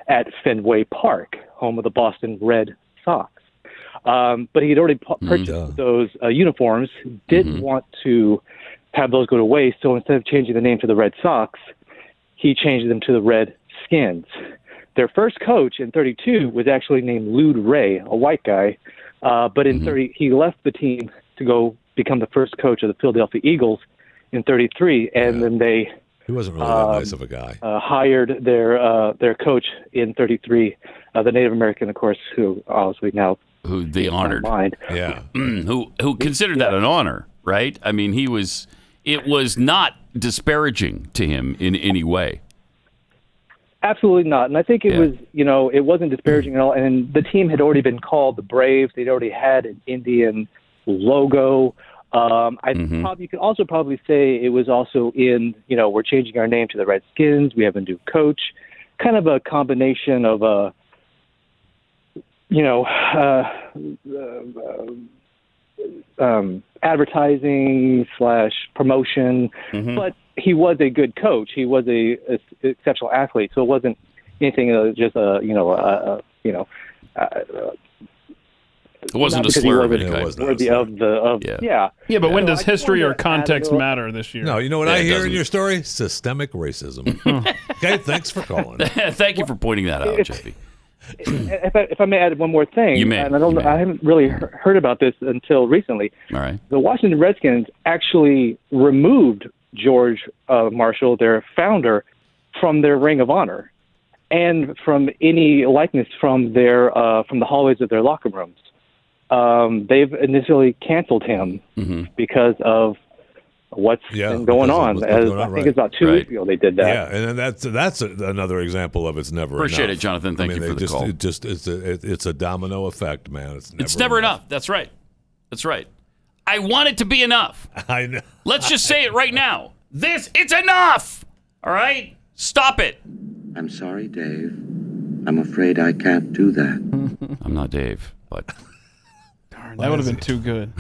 at Fenway Park, home of the Boston Red Sox. But he had already purchased those uniforms, didn't want to have those go to waste. So instead of changing the name to the Red Sox, he changed them to the Redskins. Their first coach in 32 was actually named Lou Ray, a white guy. But in 30, he left the team to go become the first coach of the Philadelphia Eagles in 33, and then they he wasn't really that nice of a guy. Hired their coach in 33, the Native American, of course, who obviously now who they honored, yeah, who considered that an honor, right? I mean, it was not disparaging to him in any way. Absolutely not. And I think it was, it wasn't disparaging at all. And the team had already been called the Braves. They'd already had an Indian logo. You could also probably say it was also in, we're changing our name to the Redskins. We have a new coach. Kind of a combination of advertising / promotion. But he was a good coach. He was a exceptional athlete. So it wasn't anything just it wasn't a slur of any kind. But when does history or context matter this year? No, you know what I hear in your story? Systemic racism. Okay, thanks for calling. Thank you for pointing that out, Jeffy. If I may add one more thing, you may. And I haven't really heard about this until recently. All right. The Washington Redskins actually removed George Marshall, their founder, from their Ring of Honor and from any likeness from their from the hallways of their locker rooms. They've initially canceled him because of what's been going on. I think it's about 2 weeks ago they did that. Yeah, and that's another example of it's never Appreciate enough. it, Jonathan. Thank you for the call. It's a domino effect, man. It's never enough. That's right. That's right. I want it to be enough. I know. Let's just say it right now. It's enough. All right? Stop it. I'm sorry, Dave. I'm afraid I can't do that. I'm not Dave, but... Darn, that would have been too good.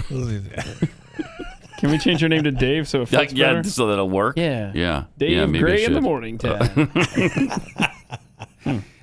Can we change your name to Dave so it fits better? So that'll work? Yeah. Yeah. Dave maybe Gray in the morning time.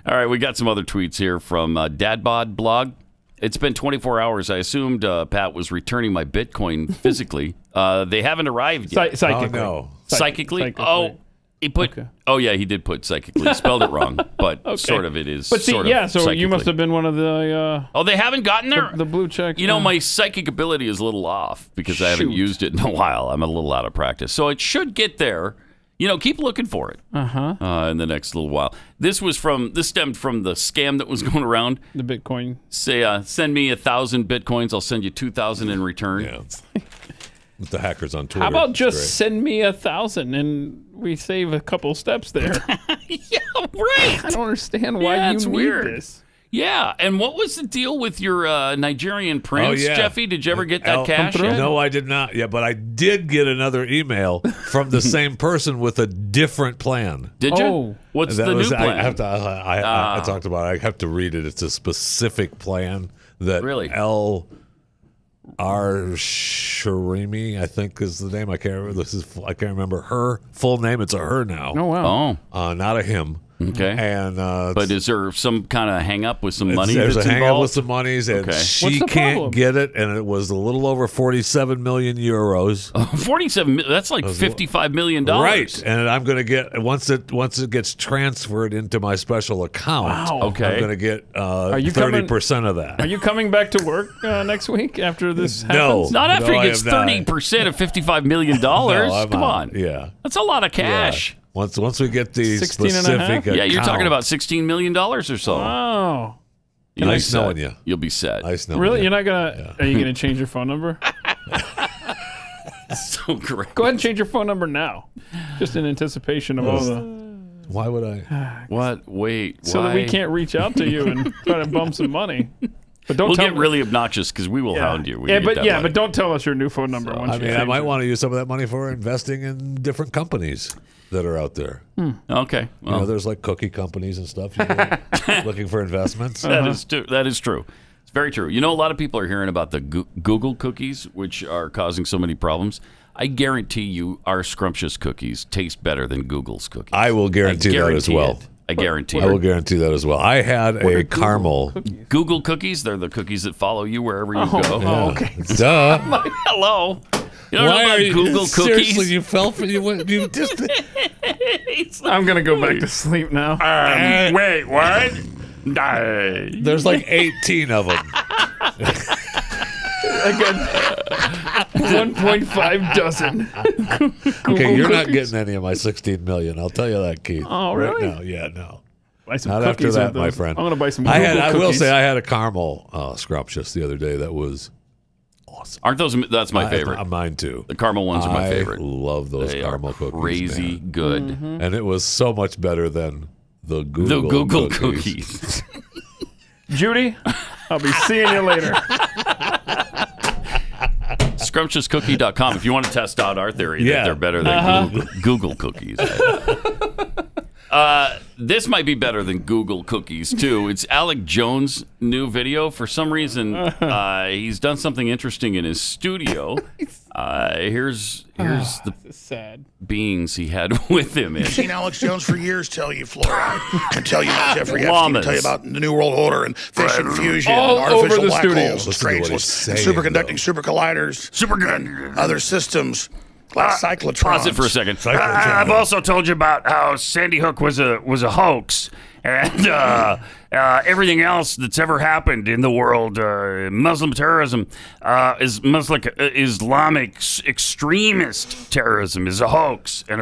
All right, we got some other tweets here from Dadbod blog. It's been 24 hours. I assumed Pat was returning my Bitcoin physically. They haven't arrived yet. Psychically. Oh, no. Psychically? Oh, he put... Okay. Oh, yeah, he did put psychically. He spelled it wrong, but sort of it is. But see, sort of so you must have been one of the... oh, they haven't gotten there? The blue check. You know, my psychic ability is a little off because I haven't used it in a while. I'm a little out of practice. So it should get there. Keep looking for it in the next little while. This stemmed from the scam that was going around. The Bitcoin. Say, send me 1,000 Bitcoins. I'll send you 2,000 in return. Yeah. With the hackers on Twitter. How about just send me 1,000 and we save a couple steps there? Yeah, right. I don't understand why you need this. Yeah, and what was the deal with your Nigerian prince, Jeffy? Did you ever get that cash? No, I did not. Yeah, but I did get another email from the same person with a different plan. Did you? What's the new plan? I talked about it. I have to read it. It's a specific plan that R. Sharimi, I think is the name. I can't remember. I can't remember her full name. It's a her now. Oh wow. Not a him. Okay. And but is there some kind of hang up with some money? There's a hang up involved? with some monies, and she can't problem? Get it. And it was a little over 47 million euros. 47. That's like $55 million. Right. And I'm going to get once it gets transferred into my special account. Wow. Okay. I'm going to get 30% of that. Are you coming back to work next week after this happens? No. Not after he gets 30% of $55 million. Come on. Yeah. That's a lot of cash. Yeah. Once we get the specific account. Yeah, you're talking about $16 million or so. Wow. Nice knowing you. You'll be set. Nice knowing really? you. You're not going to... Are you going to change your phone number? So great. Go ahead and change your phone number now. Just in anticipation of all the... Why would I? What? Wait. So that we can't reach out to you and try to bump some money. But don't we'll get really obnoxious because we will hound you. But don't tell us your new phone number. I might want to use some of that money for investing in different companies that are out there. Okay. Well, there's like cookie companies and stuff. Looking for investments. That is true. It's very true. A lot of people are hearing about the Google cookies, which are causing so many problems. I guarantee you our scrumptious cookies taste better than Google's cookies. I will guarantee that as well. I guarantee I will guarantee that as well. I had a caramel. Google cookies, they're the cookies that follow you wherever you go. Yeah. Okay. Duh. Hello. You don't know about Google cookies? Seriously, you fell for you just. I'm gonna go back to sleep now. Wait, what? There's like 18 of them. I got 1.5 dozen. Okay, you're not getting any of my 16 million. I'll tell you that, Keith. Oh, really? Right now, yeah, no. Buy some Not after cookies that, with my those. friend. I'm gonna buy some Google I will cookies. say I had a caramel scrumptious the other day that was awesome. Aren't those? That's my favorite. Mine too. The caramel ones are my favorite. I love those They caramel are cookies. crazy man. good. Mm-hmm. And it was so much better than the Google cookies. Judy, I'll be seeing you later. Scrumptiouscookie.com if you want to test out our theory that they're better than Google cookies. This might be better than Google cookies, too. It's Alec Jones' new video. For some reason, he's done something interesting in his studio. Here's the sad beings he had with him. You've seen Alex Jones for years tell you fluoride, and tell you about Jeffy, Llamas. tell you about the New World Order and fission fusion, All and artificial over the black studio. holes, and Listen to what strange he's and saying, superconducting super colliders, and other systems like cyclotrons. Pause it for a second. I've also told you about how Sandy Hook was a hoax, and everything else that's ever happened in the world, Muslim terrorism, Islamic extremist terrorism is a hoax and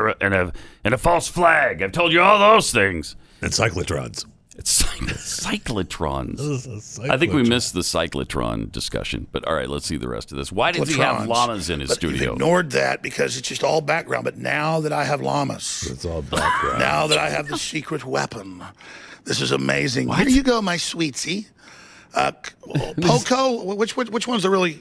a false flag. I've told you all those things. And cyclotrons. It's cyclotrons. Cyclotron. I think we missed the cyclotron discussion, but all right, let's see the rest of this. Why did he have llamas in his But studio? You've ignored that because it's just all background. But now that I have llamas, It's all background. now that I have the secret weapon, this is amazing. Here you go, my sweetie. Poco, which one's the really...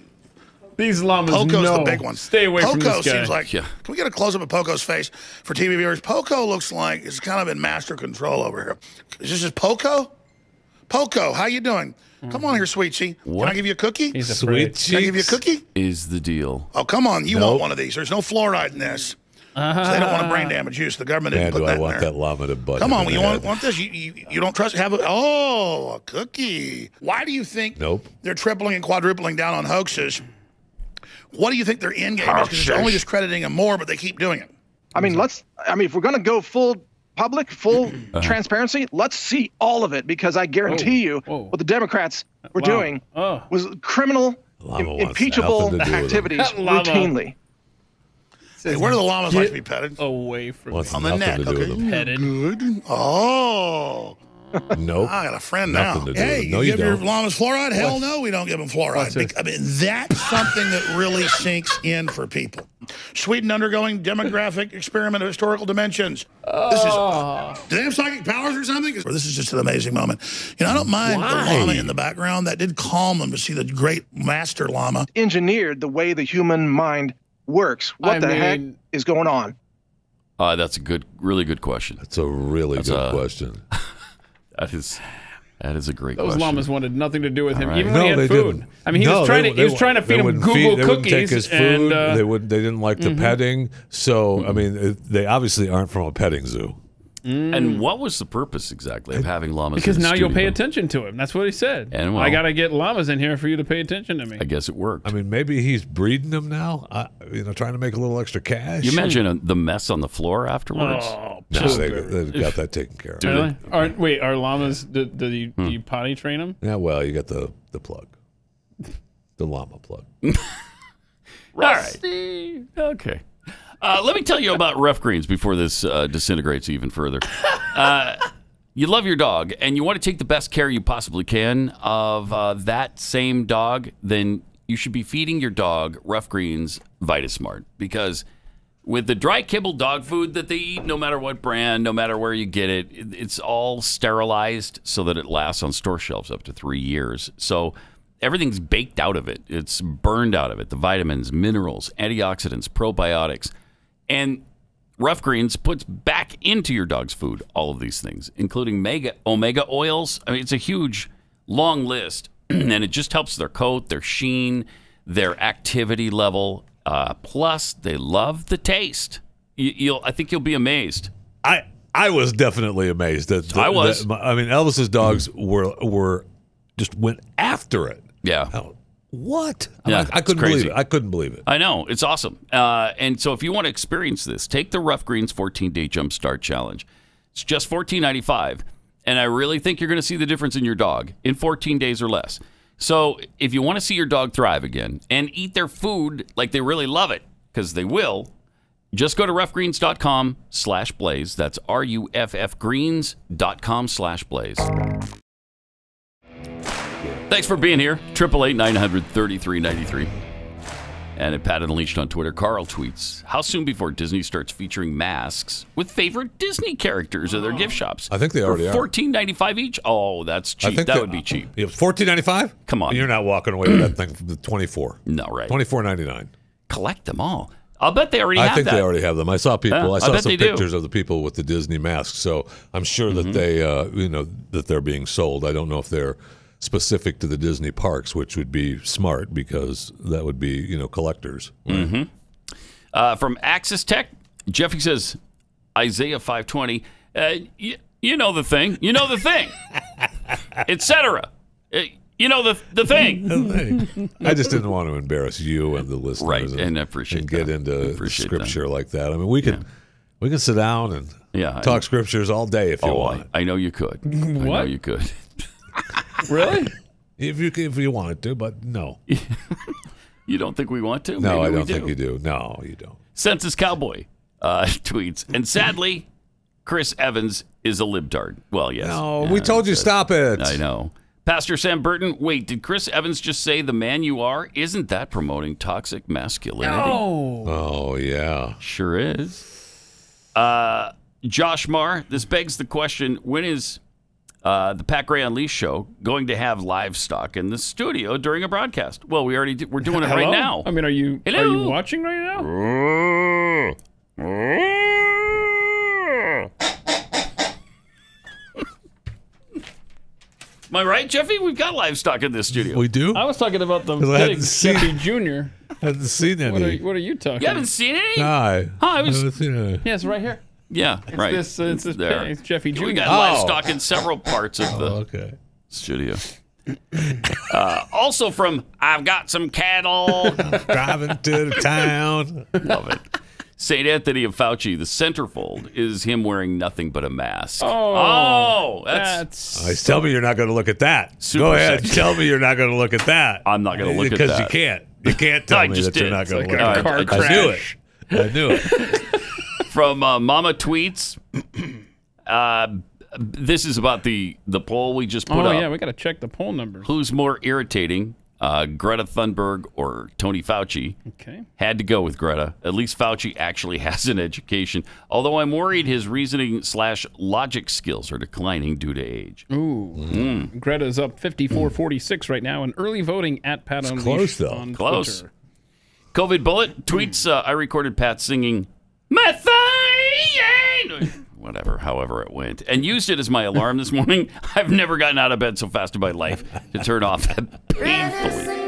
These llamas, Poco's the big one. Stay away from Poco this guy. seems like. Can we get a close up of Poco's face for TV viewers? Poco looks like it's kind of in master control over here. Is this just Poco? Poco, how you doing? Come on here, sweetie. Can I give you a cookie? He's afraid. Can I give you a cookie? Is the deal? Oh, come on. You want one of these. There's no fluoride in this. So they don't want to brain damage you, so the government didn't Man, put do that I in want there. that llama to butt. Come him on, in you the head. want this? You don't trust? A cookie. Why do you think they're tripling and quadrupling down on hoaxes? What do you think their end game is? Because it's only discrediting them more, but they keep doing it. I mean, if we're going to go full public, full transparency, let's see all of it, because I guarantee you what the Democrats were doing was criminal, impeachable activities routinely. Hey, where do the llamas like to be petted? Away from on the neck. Okay. Petted. Good. Oh. Nope. I got a friend Nothing now. to do Hey, with it. No, you you give your don't. llamas fluoride? Hell no, we don't give them fluoride. I mean, that's something that really sinks in for people. Sweden undergoing demographic experiment of historical dimensions. This is. Do they have psychic powers or something? This is just an amazing moment. You know, I don't mind the llama in the background. That did calm them to see the great master llama. Engineered the way the human mind works. What the heck is going on? That's a really good question. That's a really good question. That is a great Those question. llamas wanted nothing to do with him, right. even when he had food. Didn't. I mean, he was trying to feed him Google They wouldn't take his cookies, food. and They didn't like the petting. So I mean, they obviously aren't from a petting zoo. And what was the purpose exactly of having llamas? because in the now you'll pay studio? attention to him. That's what he said. And I got to get llamas in here for you to pay attention to me. I guess it worked. I mean, maybe he's breeding them now. Trying to make a little extra cash. You imagine the mess on the floor afterwards? Oh, No, they've got that taken care of. Really? Are llamas? Do you potty train them? Yeah, well, you got the plug, the llama plug. Rusty. Okay. Let me tell you about rough greens before this disintegrates even further. You love your dog, and you want to take the best care you possibly can of that same dog, then you should be feeding your dog Rough Greens VitaSmart, because with the dry kibble dog food that they eat, no matter what brand, no matter where you get it, it's all sterilized so that it lasts on store shelves up to 3 years. So everything's baked out of it. It's burned out of it. The vitamins, minerals, antioxidants, probiotics. And Rough Greens puts back into your dog's food all of these things, including omega oils. I mean, it's a huge, long list, and it just helps their coat, their sheen, their activity level. Plus, they love the taste. I think you'll be amazed. I was definitely amazed. I was. I mean, Elvis's dogs were just went after it. Yeah. What? Yeah, I couldn't believe it. I couldn't believe it. I know. It's awesome. And so if you want to experience this, take the Rough Greens 14-Day Jumpstart Challenge. It's just $14.95. And I really think you're going to see the difference in your dog in 14 days or less. So if you want to see your dog thrive again and eat their food like they really love it, because they will, just go to roughgreens.com/blaze. That's ruffgreens.com/blaze. Thanks for being here. 888-900-3393. And at Pat Unleashed on Twitter, Carl tweets, how soon before Disney starts featuring masks with favorite Disney characters at their gift shops? I think they already are. $14.95 each? Oh, that's cheap. That would be cheap. Yeah, $14.95? Come on. You're not walking away with that thing for $24. No, right. $24.99. Collect them all. I'll bet they already have that. I think they already have them. I saw people. I saw some pictures do. of the people with the Disney masks. So I'm sure that they, that they're being sold. I don't know if they're specific to the Disney parks, which would be smart because that would be, collectors. Right? From Axis Tech, Jeffy says, Isaiah 5:20. You know the thing. You know the thing, etc. You know the thing. I just didn't want to embarrass you and the listeners, right? And I appreciate get into scripture like that. I mean, we can sit down and talk scriptures all day if you want. I know you could. What? I know you could. Really? If you wanted to, but no. You don't think we want to? No, Maybe I don't think you do. No, you don't. Census Cowboy tweets, and sadly, Chris Evans is a libtard. Well, yes. No, we told you stop it. I know. Pastor Sam Burton, wait, did Chris Evans just say the man you are? Isn't that promoting toxic masculinity? No. Oh, yeah. Sure is. Josh Marr, this begs the question, when is the Pat Gray Unleashed show going to have livestock in the studio during a broadcast? Well, we're doing it right now. I mean, are you watching right now? Am I right, Jeffy? We've got livestock in this studio. We do? I was talking about the pig, Jeffy Jr. I haven't seen any. What are you talking about? You haven't seen any? No, I haven't seen any. Yeah, it's right here. Yeah, right. It's this there. It's Jeffy Jr. We got livestock in several parts of the studio. Also from I've got some cattle. Driving to the town. Love it. St. Anthony of Fauci, the centerfold, is him wearing nothing but a mask. That's tell me you're not going to look at that. Go ahead. Sexy. Tell me you're not going to look at that. I'm not going to look at that. Because you can't. You can't tell me that you're not going to look at that. I knew it. I knew it. From Mama Tweets, this is about the poll we just put up. Oh, yeah, we got to check the poll numbers. Who's more irritating, Greta Thunberg or Tony Fauci? Okay. Had to go with Greta. At least Fauci actually has an education, although I'm worried his reasoning/logic skills are declining due to age. Ooh. Greta's up 54-46 right now, and early voting at Pat Unleashed close, though. on Close. Twitter. COVID Bullet tweets, I recorded Pat singing methane, whatever, however it went, and used it as my alarm this morning. I've never gotten out of bed so fast in my life to turn off painfully.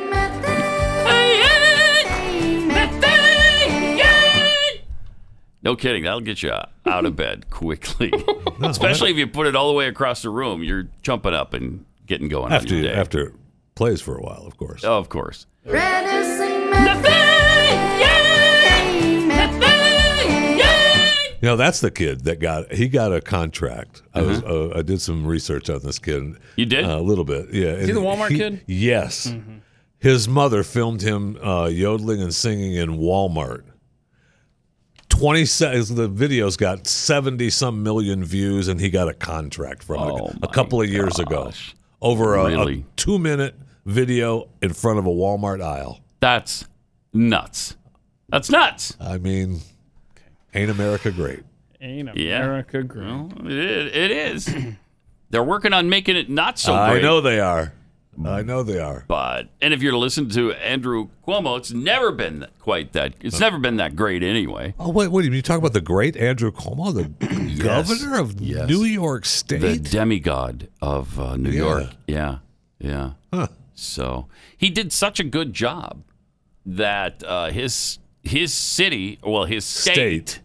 No kidding, that'll get you out of bed quickly. Especially if you put it all the way across the room. You're jumping up and getting going on your day. After it plays for a while, of course. Oh, of course. That's the kid that got a contract. I did some research on this kid. You did? A little bit, yeah. Is he the Walmart kid? Yes. Mm-hmm. His mother filmed him yodeling and singing in Walmart. The video's got 70-some million views, and he got a contract from it a couple of years ago. Over a 2-minute video in front of a Walmart aisle. That's nuts. That's nuts. I mean, ain't America great? Ain't America great? Well, it is. They're working on making it not so great. I know they are. But if you're to listen to Andrew Cuomo, it's never been quite that. It's never been that great anyway. Oh wait, you talk about the great Andrew Cuomo, the governor of New York State, the demigod of New York. Yeah. Huh. So he did such a good job that his city, his state,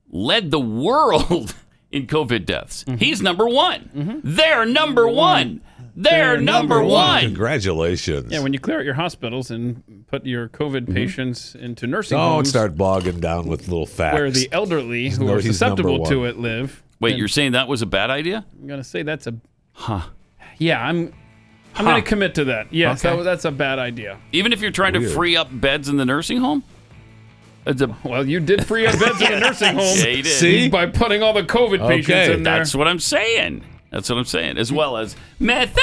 led the world in COVID deaths. Mm-hmm. He's number one. Mm-hmm. They're number one. They're number one. Congratulations. Yeah, when you clear out your hospitals and put your COVID patients into nursing Don't homes. start bogging down with little facts. Where the elderly who are susceptible to it live. Wait, you're saying that was a bad idea? I'm going to say that's a... Yeah, I'm going to commit to that. Yes, Okay. that's a bad idea. Even if you're trying to free up beds in the nursing home? Well, you did free up beds in the nursing home. Yeah, you did. See? By putting all the COVID patients in there. That's what I'm saying. That's what I'm saying. As well as methane.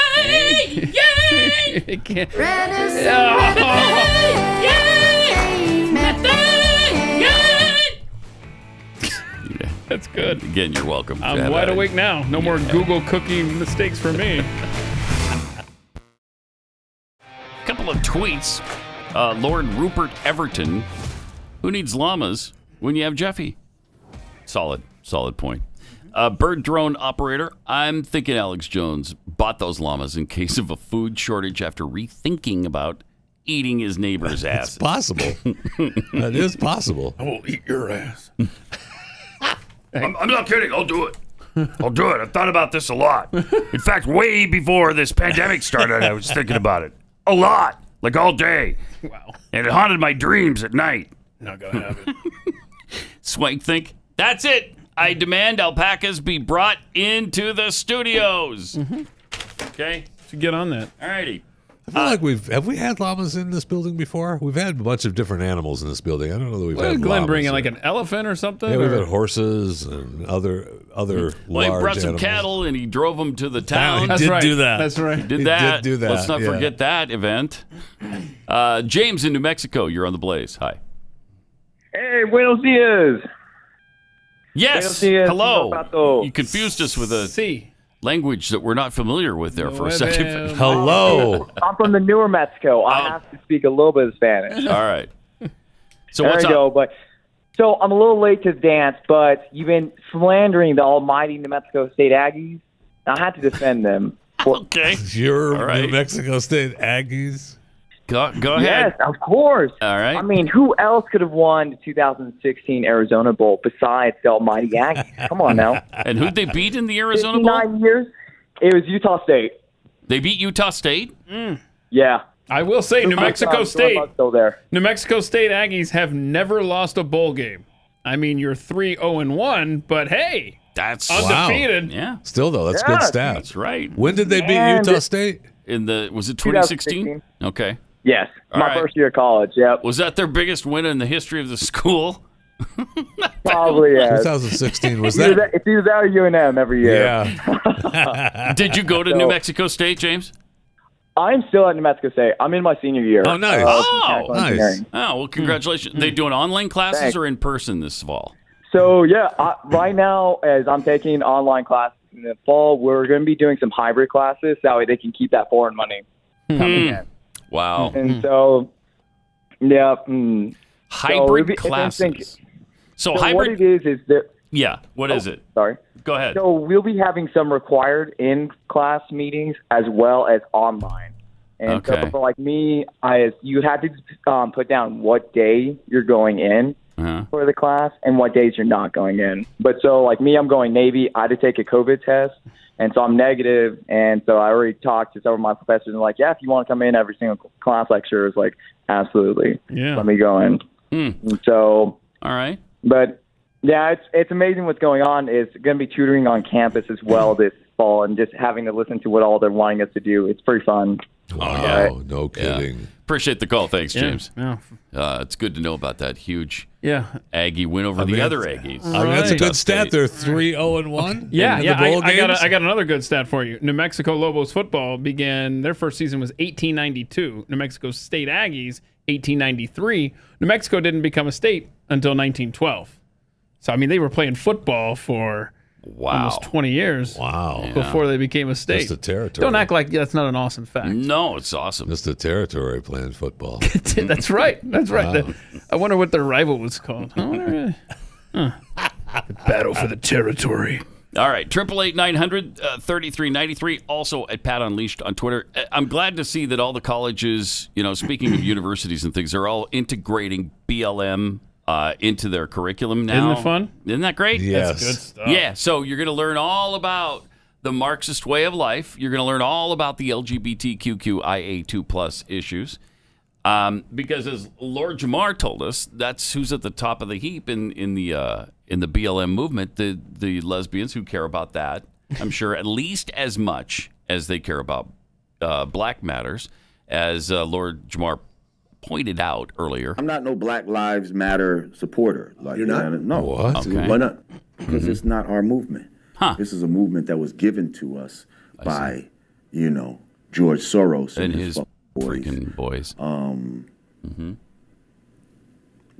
It can't. That's good. Again, you're welcome. I'm wide awake now. No more Google cookie mistakes for me. Couple of tweets. Lord Rupert Everton. Who needs llamas when you have Jeffy? Solid point. Bird drone operator. I'm thinking Alex Jones bought those llamas in case of a food shortage after rethinking about eating his neighbor's ass. It's possible. That is possible. I will eat your ass. I'm not kidding. I'll do it. I'll do it. I've thought about this a lot. In fact, way before this pandemic started, I was thinking about it. A lot. Like all day. Wow. And it haunted my dreams at night. Not gonna have it. Swank think, that's it. I demand alpacas be brought into the studios. Okay? Should get on that. All righty. I feel like have we had llamas in this building before? We've had a bunch of different animals in this building. I don't know that we've What had did Glenn llamas bring in, here. like an elephant or something? Yeah, we've or? had horses and other Well, large he brought some animals. cattle and he drove them to the town. He did do that. That's right. He did He that. did do that, Let's not yeah. forget that event. James in New Mexico, you're on the Blaze. Hi. Hey, buenos dias. Yes. Buenos dias, Hello. Pato. You confused us with a Sí. language that we're not familiar with there for a second. Hello. I'm from the newer Mexico. I have to speak a little bit of Spanish. All right. So there what's you up? go. So I'm a little late to the dance, but you've been slandering the almighty New Mexico State Aggies. I had to defend them. Okay. Your All right. New Mexico State Aggies. Go ahead. Yes, of course. All right. I mean, who else could have won the 2016 Arizona Bowl besides the almighty Aggies? Come on now. And who'd they beat in the Arizona Bowl? 59 years. It was Utah State. They beat Utah State? Yeah. I will say, New Mexico State. Still there. New Mexico State Aggies have never lost a bowl game. I mean, you're 3-0-1, but hey, that's undefeated. Wow. Yeah. Still though, that's good stats. That's right. When did they beat And Utah State? Was it 2016? 2016. Okay. Yes. All My right. first year of college. Yep. Was that their biggest win in the history of the school? Probably, yeah. 2016 was It's that? either that or UNM every year. Yeah. Did you go to New Mexico State, James? I'm still at New Mexico State. I'm in my senior year. Oh, nice. Mechanical Nice. engineering. Oh, well, congratulations. They doing online classes Thanks. or in person this fall? So, yeah, right now, as I'm taking online classes in the fall, we're going to be doing some hybrid classes. That way they can keep that foreign money coming in. Wow. And so, yeah. Hybrid it's classes. interesting. So what hybrid. it is there. Yeah. What is it? Sorry. Go ahead. So we'll be having some required in-class meetings as well as online. And Okay. so for like me, you had to put down what day you're going in for the class and what days you're not going in. But so like me, I'm going Navy. I had to take a COVID test, and so I'm negative. And so I already talked to some of my professors and like, yeah, if you want to come in every single class lecture, it's like, absolutely. Yeah. Let me go in. And so, all right. But yeah, it's amazing what's going on. It's going to be tutoring on campus as well this fall, and just having to listen to what all they're wanting us to do. It's pretty fun. Wow, no kidding. Yeah. Appreciate the call. Thanks, Yeah. James. Yeah. It's good to know about that huge Yeah. Aggie win over the other Aggies. I mean, that's a Utah good stat. State. They're 3-0-1. Yeah, in yeah. the bowl I games? got another good stat for you. New Mexico Lobos football began their first season was 1892. New Mexico State Aggies 1893. New Mexico didn't become a state until 1912. So I mean, they were playing football for almost 20 years. Wow. Before they became a state. Just a territory. Don't act like that's not an awesome fact. No, it's awesome. Just a territory playing football. That's right. That's right. Wow. I wonder what their rival was called. I wonder, The battle for the territory. All right, 888-900-3393. Also at Pat Unleashed on Twitter. I'm glad to see that all the colleges, speaking of universities and things, they're all integrating BLM into their curriculum now. Isn't it fun? Isn't that great? Yes. That's good stuff. Yeah, so you're going to learn all about the Marxist way of life. You're going to learn all about the LGBTQIA2+ issues. Because as Lord Jamar told us, that's who's at the top of the heap in the BLM movement, the lesbians who care about that. I'm sure at least as much as they care about black matters, as Lord Jamar pointed out earlier. I'm not no Black Lives Matter supporter. Like, you're not? No. What? Okay. Why not? Because it's not our movement. This is a movement that was given to us by, George Soros and his freaking boys.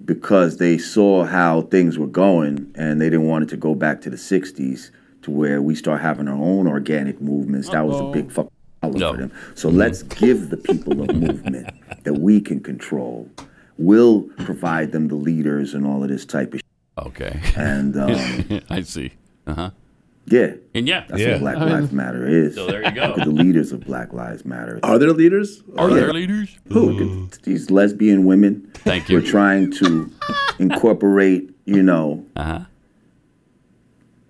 Because they saw how things were going, and they didn't want it to go back to the 60s to where we start having our own organic movements. That was a big fucking problem for them. So let's give the people a movement that we can control. We'll provide them the leaders and all of this type of shit. Okay. And I see. Yeah. And that's what Black Lives Matter is. So there you go. Look at the leaders of Black Lives Matter. Are there leaders? Are there leaders? Who? Look at these lesbian women. Thank you. We're trying to incorporate,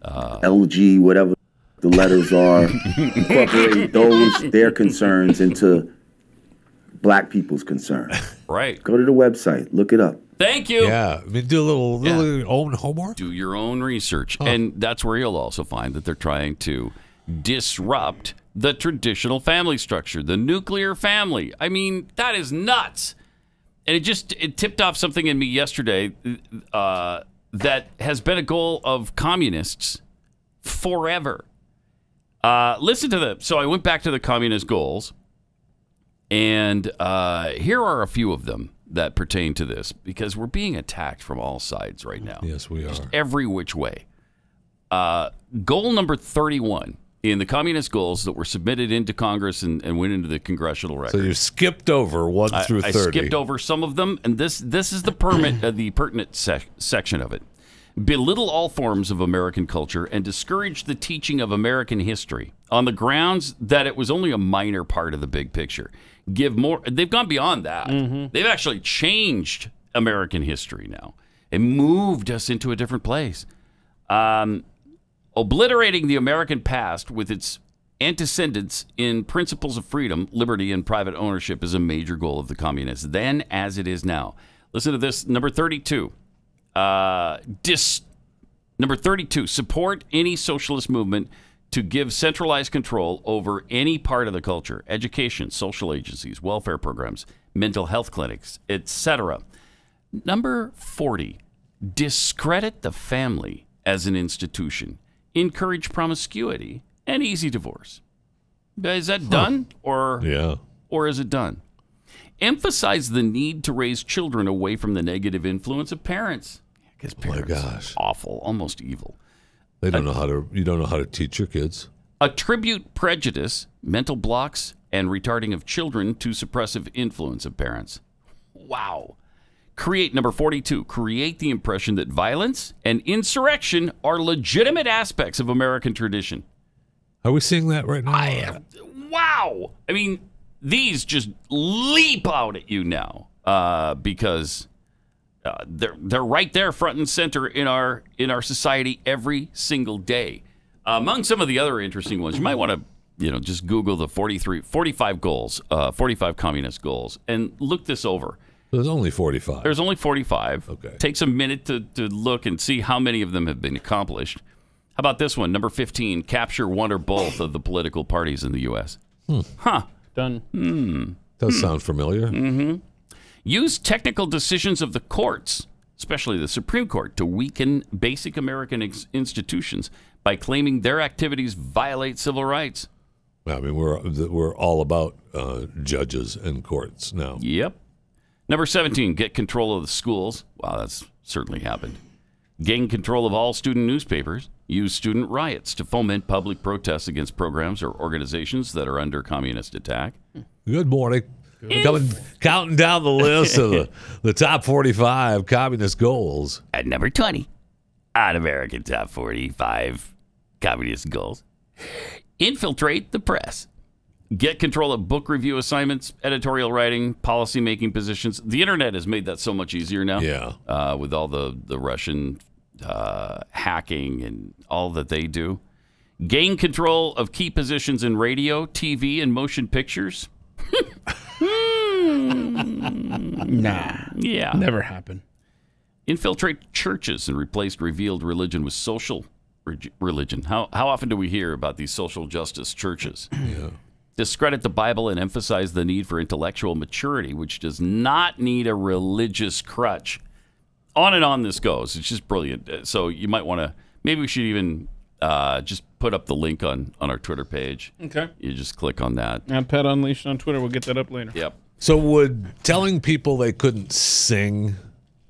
LG, whatever the letters are, incorporate their concerns into black people's concerns. Right. Go to the website, look it up. Thank you. Yeah, I mean, do a little own homework. Do your own research. And that's where you'll also find that they're trying to disrupt the traditional family structure, the nuclear family. I mean, that is nuts. And it tipped off something in me yesterday that has been a goal of communists forever. Listen to them. So I went back to the communist goals, and here are a few of them that pertain to this, because we're being attacked from all sides right now. Yes, we are. Just every which way. Goal number 31 in the communist goals that were submitted into Congress and went into the congressional record. So you skipped over 1 through 30. I skipped over some of them, and this is the pertinent section of it. Belittle all forms of American culture and discourage the teaching of American history on the grounds that it was only a minor part of the big picture. Give more. They've gone beyond that. They've actually changed American history now and moved us into a different place. Obliterating the American past with its antecedents in principles of freedom, liberty, and private ownership is a major goal of the communists, then as it is now. Listen to this, number 32. Number 32, support any socialist movement to give centralized control over any part of the culture, education, social agencies, welfare programs, mental health clinics, etc. Number 40, discredit the family as an institution, encourage promiscuity, and easy divorce. Is that done, or is it done? Emphasize the need to raise children away from the negative influence of parents. Because parents are awful, almost evil. They don't know how to. You don't know how to teach your kids. Attribute prejudice, mental blocks, and retarding of children to suppressive influence of parents. Wow. Create, number 42, create the impression that violence and insurrection are legitimate aspects of American tradition. Are we seeing that right now? Wow. I mean, these just leap out at you now because they're right there front and center in our society every single day. Among some of the other interesting ones, you might want to just Google the 45 goals, 45 communist goals, and look this over. There's only 45. There's only 45. Okay. Takes a minute to look and see how many of them have been accomplished. How about this one? Number 15, capture one or both of the political parties in the U.S. Done. Does sound familiar. Use technical decisions of the courts, especially the Supreme Court, to weaken basic American institutions by claiming their activities violate civil rights. I mean, we're all about judges and courts now. Yep. Number 17, get control of the schools. Wow, that's certainly happened. Gain control of all student newspapers. Use student riots to foment public protests against programs or organizations that are under communist attack. Good morning. Counting down the list of the top 45 communist goals. At number 20, on American top 45 communist goals, infiltrate the press. Get control of book review assignments, editorial writing, policy-making positions. The internet has made that so much easier now. Yeah. With all the Russian hacking and all that they do. Gain control of key positions in radio, TV, and motion pictures? Nah. Yeah. Never happened. Infiltrate churches and replace revealed religion with social religion. How often do we hear about these social justice churches? Yeah. Discredit the Bible and emphasize the need for intellectual maturity, which does not need a religious crutch. On and on this goes. It's just brilliant. So you might want to, maybe we should even just put up the link on our Twitter page. Okay. You just click on that. And Pat Unleashed on Twitter. We'll get that up later. Yep. So would telling people they couldn't sing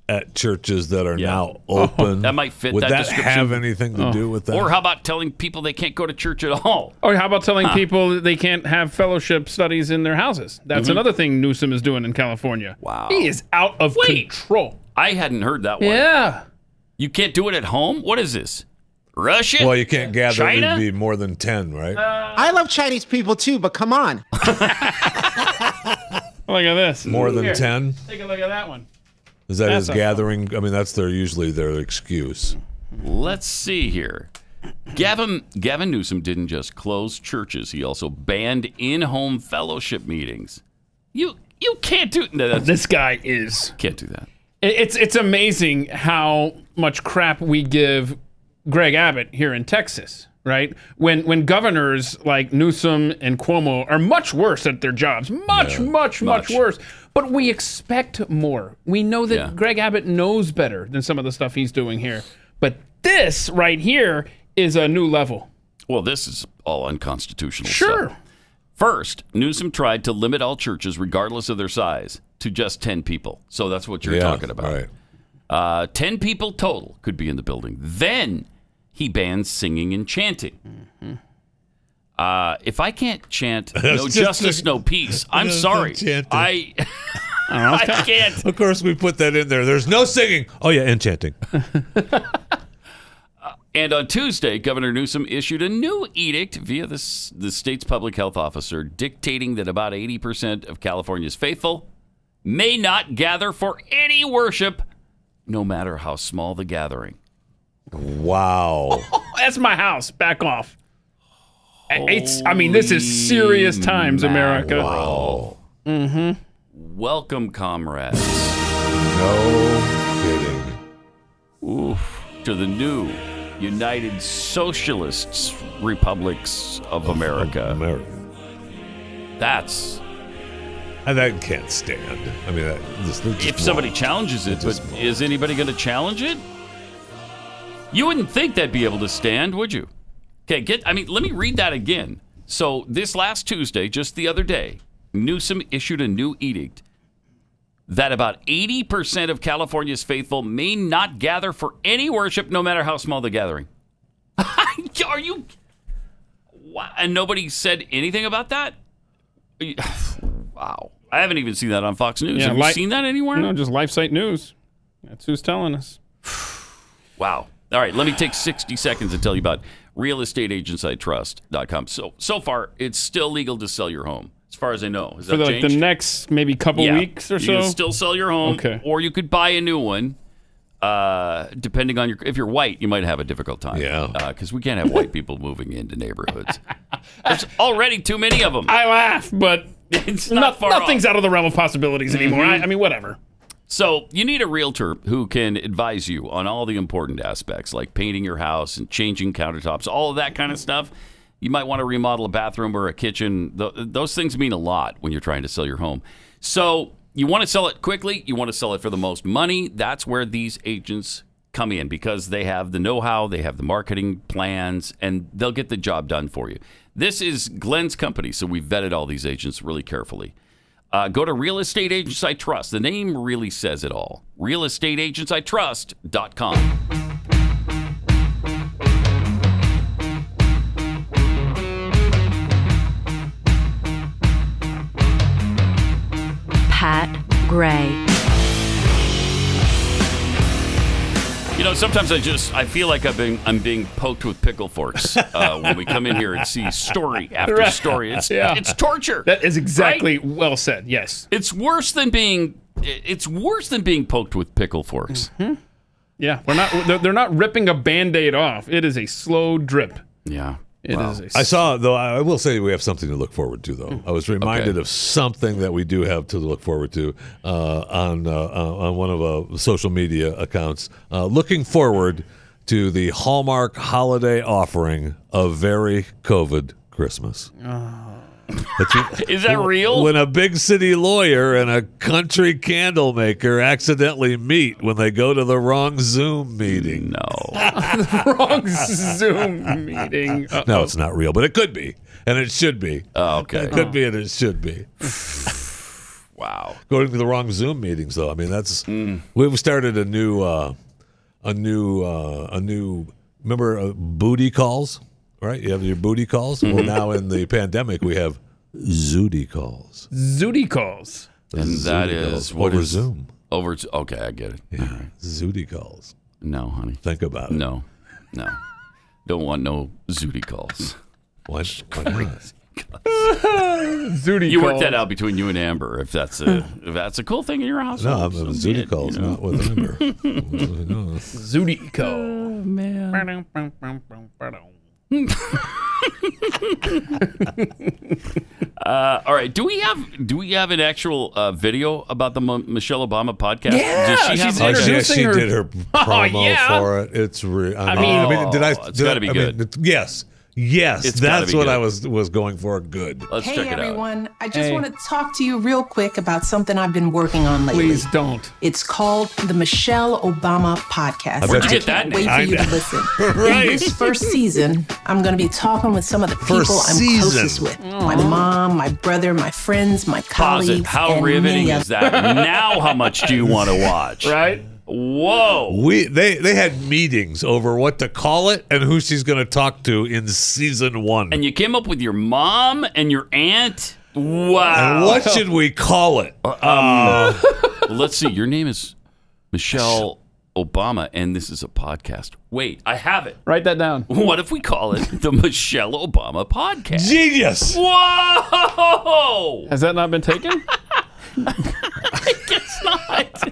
at churches that are now open, that might fit would that that description. have anything to do with that? Or how about telling people they can't go to church at all? Or how about telling people they can't have fellowship studies in their houses? That's another thing Newsom is doing in California. Wow. He is out of control. I hadn't heard that one. Yeah. You can't do it at home? What is this? Russia? Well, you can't gather. China? It'd be more than 10, right? I love Chinese people too, but come on. Look at this. More than 10? Take a look at that one. Is that That's his gathering? I mean, that's usually their excuse. Let's see here. Gavin Newsom didn't just close churches. He also banned in-home fellowship meetings. You can't do that. This guy is. Can't do that. It's amazing how much crap we give Greg Abbott here in Texas, right? When governors like Newsom and Cuomo are much worse at their jobs, much worse. But we expect more. We know that Greg Abbott knows better than some of the stuff he's doing here. But this right here is a new level. Well, this is all unconstitutional Sure. stuff. First, Newsom tried to limit all churches, regardless of their size, to just 10 people. So that's what you're talking about. Right. 10 people total could be in the building. Then he bans singing and chanting. If I can't chant no justice, no peace, I'm sorry. I can't. Of course, we put that in there. There's no singing. Oh, yeah, and chanting. And on Tuesday, Governor Newsom issued a new edict via the state's public health officer dictating that about 80% of California's faithful may not gather for any worship, no matter how small the gathering. Wow. That's my house. Back off. This is serious times, America. Wow. Mm-hmm. Welcome, comrades. No kidding. Oof. To the new United Socialist Republics of America. That can't stand. I mean, if somebody challenges it, but is anybody going to challenge it? You wouldn't think they'd be able to stand, would you? Okay, let me read that again. So this last Tuesday, just the other day, Newsom issued a new edict that about 80% of California's faithful may not gather for any worship, no matter how small the gathering. Are you? What? And nobody said anything about that? Wow. I haven't even seen that on Fox News. Have you seen that anywhere? No, just LifeSite News. That's who's telling us. Wow. All right, let me take 60 seconds to tell you about realestateagentsitrust.com. So far, it's still legal to sell your home, as far as I know. Has For that the changed? next maybe couple weeks or so? You can still sell your home, or you could buy a new one. Depending on if you're white, you might have a difficult time. Yeah. Because we can't have white people moving into neighborhoods. There's already too many of them. I laugh, but it's not far nothing's off. out of the realm of possibilities anymore. Mhm. I mean, whatever. So you need a realtor who can advise you on all the important aspects, like painting your house and changing countertops, all of that kind of stuff. You might want to remodel a bathroom or a kitchen. Those things mean a lot when you're trying to sell your home. So you want to sell it quickly. You want to sell it for the most money. That's where these agents come in, because they have the know-how, they have the marketing plans, and they'll get the job done for you. This is Glenn's company, so we've vetted all these agents really carefully. Go to Real Estate Agents I Trust. The name really says it all. realestateagentsitrust.com. Pat Gray. You know, sometimes I feel like I'm being poked with pickle forks when we come in here and see story after story. It's torture. That is exactly well said. Yes, it's worse than being poked with pickle forks. Mm-hmm. Yeah, they're not ripping a Band-Aid off. It is a slow drip. Yeah. It is. I saw, though, I will say we have something to look forward to, though. I was reminded of something that we do have to look forward to on one of our social media accounts. Looking forward to the Hallmark holiday offering of Very COVID Christmas. Is that real? When a big city lawyer and a country candle maker accidentally meet when they go to the wrong Zoom meeting. No. The wrong Zoom meeting. Uh-oh. No, it's not real, but it could be, and it should be. Oh, okay. It could be, and it should be. Wow. Going to the wrong Zoom meetings, though. I mean, that's we've started a new. Remember booty calls, right? You have your booty calls. Well, now in the pandemic, we have Zooty calls. Zooty calls, and that is over Zoom. Okay, I get it. Yeah, right. Zooty calls. No, honey. Think about it. No, don't want no Zooty calls. Why not? Zooty you calls. work that out between you and Amber if that's a cool thing in your house. No, I'm Zooty calls, not with Amber. Zooty call. Oh, man. All right. Do we have an actual video about the Michelle Obama podcast? Yeah, does she she's have she did her promo for it. It's real. I mean, it's got to be good. Yes, It's that's what good. I was going for. Good. Let's Hey check it everyone, out. I just want to talk to you real quick about something I've been working on lately. Please don't. It's called the Michelle Obama Podcast. Where'd you get can't that wait name? for you to listen. Right. In this first season, I'm going to be talking with some of the people I'm closest with. My mom, my brother, my friends, my Pause colleagues, it. How and riveting many is that? Now, how much do you want to watch? Right? Whoa. They had meetings over what to call it and who she's going to talk to in season 1. And you came up with your mom and your aunt? Wow. And what should we call it? Let's see. Your name is Michelle Obama, and this is a podcast. Wait, I have it. Write that down. What if we call it the Michelle Obama Podcast? Genius. Whoa. Has that not been taken? I guess not.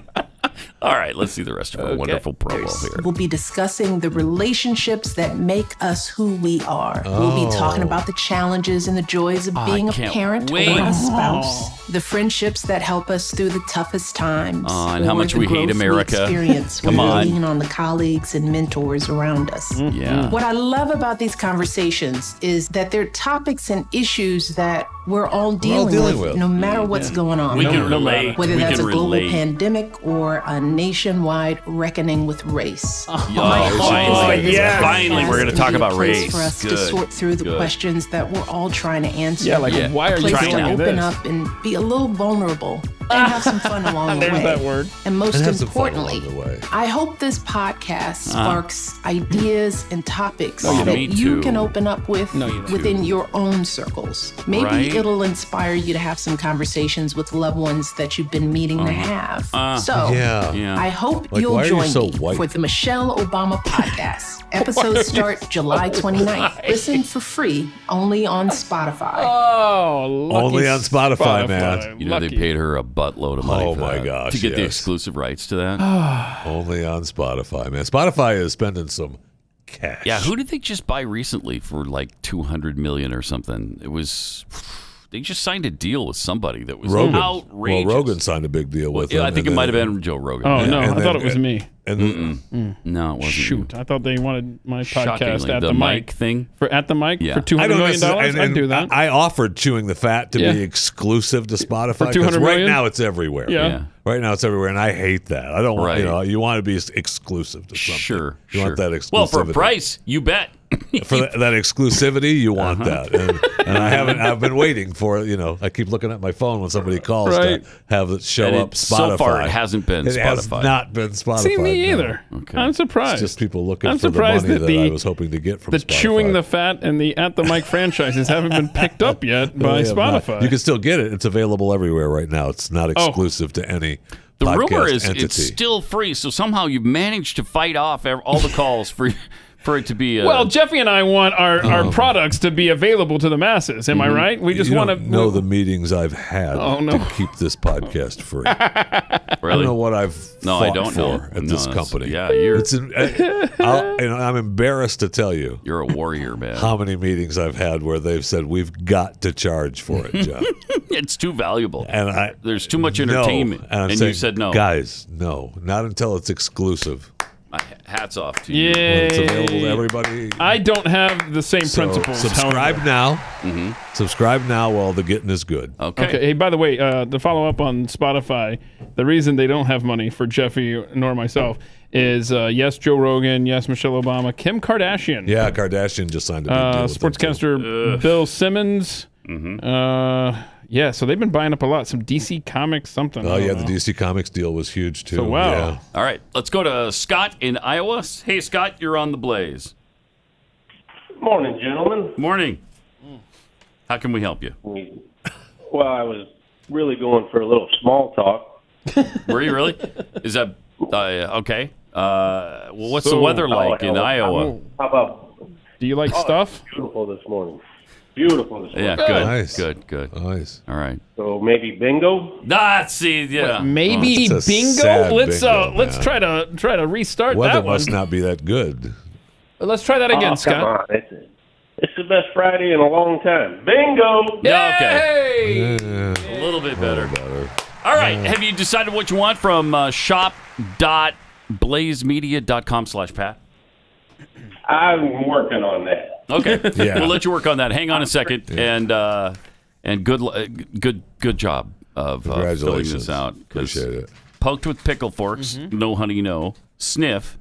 All right, let's see the rest of our wonderful promo here. We'll be discussing the relationships that make us who we are. We'll be talking about the challenges and the joys of being a parent or a spouse. The friendships that help us through the toughest times. And how much we hate America. Come on. Leaning on the colleagues and mentors around us. Yeah. What I love about these conversations is that they're topics and issues that we're all dealing with, no matter what's going on. We can relate. Whether We that's can a global relate. pandemic or a nationwide reckoning with race. Finally, we're going to talk about race. For us to sort through the questions that we're all trying to answer. Yeah, like why are you trying doing to this? open up and be a little vulnerable and have some fun along the way. There's that word. And most And have some fun importantly, along the way. I hope this podcast sparks ideas and topics me that you too. can open up with within your own circles. Maybe Right? it'll inspire you to have some conversations with loved ones that you've been meaning to have. So Yeah. I hope Like, you'll why are you join so me white? for the Michelle Obama podcast. Episodes start July 29th. Listen for free only on Spotify. Oh, lucky Only on Spotify, man. You know, they paid her a buttload of money Oh, for my that, gosh, to get the yes. exclusive rights to that. Only on Spotify, man. Spotify is spending some cash. Yeah, who did they just buy recently for like $200 million or something? It was... They just signed a deal with somebody that was Rogan. outrageous. Well, Rogan signed a big deal with Yeah, them. I think it might have been Joe Rogan. Oh, Yeah. no. And I thought it was me. And No, it wasn't. Shoot. I thought they wanted my podcast Shockingly, at the the mic mic thing? At the mic Yeah. for $200 million? I'd do that. I offered Chewing the Fat to Yeah. be exclusive to Spotify. For 200 'cause right million? now it's everywhere. Yeah. Right now it's everywhere, and I hate that. I don't want, Right. you want to be exclusive to something. Sure. You want that exclusivity. Well, for a price, you bet. For that exclusivity, you want that, and I've been waiting for it. I keep looking at my phone when somebody calls Right. to have it show And up Spotify. So far, it hasn't been It has Spotify. not been Spotify. See, me no. either. Okay. I'm surprised. It's just people looking I'm for the surprised money that that I was hoping to get from the Spotify. Chewing the Fat and the At the Mic franchises haven't been picked up yet No, by they have not. Spotify. You can still get it. It's available everywhere right now. It's not exclusive to any The podcast rumor is entity. it's still free, so somehow you've managed to fight off all the calls for For it to be well, Jeffy and I want our products to be available to the masses. Am I right? We just want to know the meetings I've had to keep this podcast free. Really? I don't know what I've fought for at this company. Yeah, I'm embarrassed to tell you. You're a warrior, man. How many meetings I've had where they've said we've got to charge for it, Jeff. It's too valuable. And there's too much entertainment. And you said no. Guys, no, not until it's exclusive. Hats off to you. Yay. When it's available to everybody. I don't have the same principles. Subscribe now. Subscribe now while the getting is good. Okay. Hey, by the way, to follow up on Spotify, the reason they don't have money for Jeffy nor myself is yes, Joe Rogan, yes, Michelle Obama, Kim Kardashian. Yeah, Kardashian just signed a big deal with sportscaster Bill Simmons. Yeah, so they've been buying up a lot. Some DC Comics something. Oh, yeah, the DC Comics deal was huge, too. So, wow. Yeah. All right, let's go to Scott in Iowa. Hey, Scott, you're on the Blaze. Morning, gentlemen. Morning. How can we help you? Well, I was really going for a little small talk. Were you really? Is that okay? Well, what's the weather like in Iowa? How about? Do you like stuff? Beautiful this morning. Beautiful this morning. Yeah, good. Nice. Good. Nice. All right. So maybe bingo. Yeah. Maybe It's a bingo. sad Let's bingo, try to restart Weather that one. must not be that good. Let's try that again, Scott. Come on. It's the best Friday in a long time. Bingo. Yeah, okay. Yay! Yeah. A little bit better. All right. Have you decided what you want from shop.blazemedia.com/Pat? I'm working on that. Okay. Yeah. We'll let you work on that. Hang on a second, and good job of filling this out. Appreciate it. Poked with pickle forks. No honey, no sniff.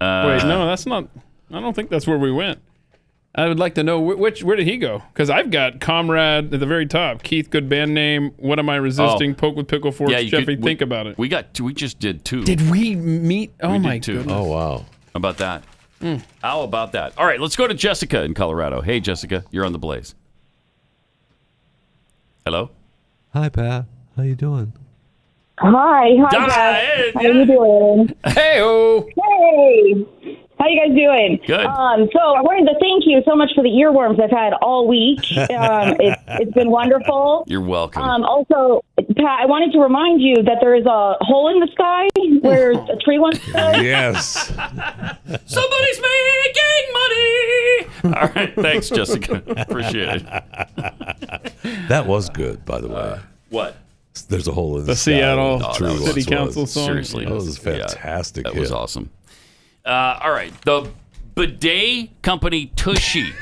Wait, no, that's not. I don't think that's where we went. I would like to know where did he go? Because I've got Comrade at the very top. Keith, good band name. What am I resisting? Poke with pickle forks. Yeah, Jeffy, think about it. We just did 2. Did we meet? Oh We my did 2. goodness. Oh, wow. How about that? How about that? All right, let's go to Jessica in Colorado. Hey, Jessica, you're on the Blaze. Hello? Hi, Pat. How you doing? Hi, Jeff. How you doing? Hey-o. Hey. How you guys doing? Good. So I wanted to thank you so much for the earworms I've had all week. It's been wonderful. You're welcome. Also, Pat, I wanted to remind you that there is a hole in the sky where a tree once stood. Yes. Somebody's making money. All right, thanks, Jessica. Appreciate it. That was good, by the way. What? There's a hole in the sky. Seattle Tree City once Council was. song. Seriously. That was a fantastic That hit. was awesome. All right. The bidet company Tushy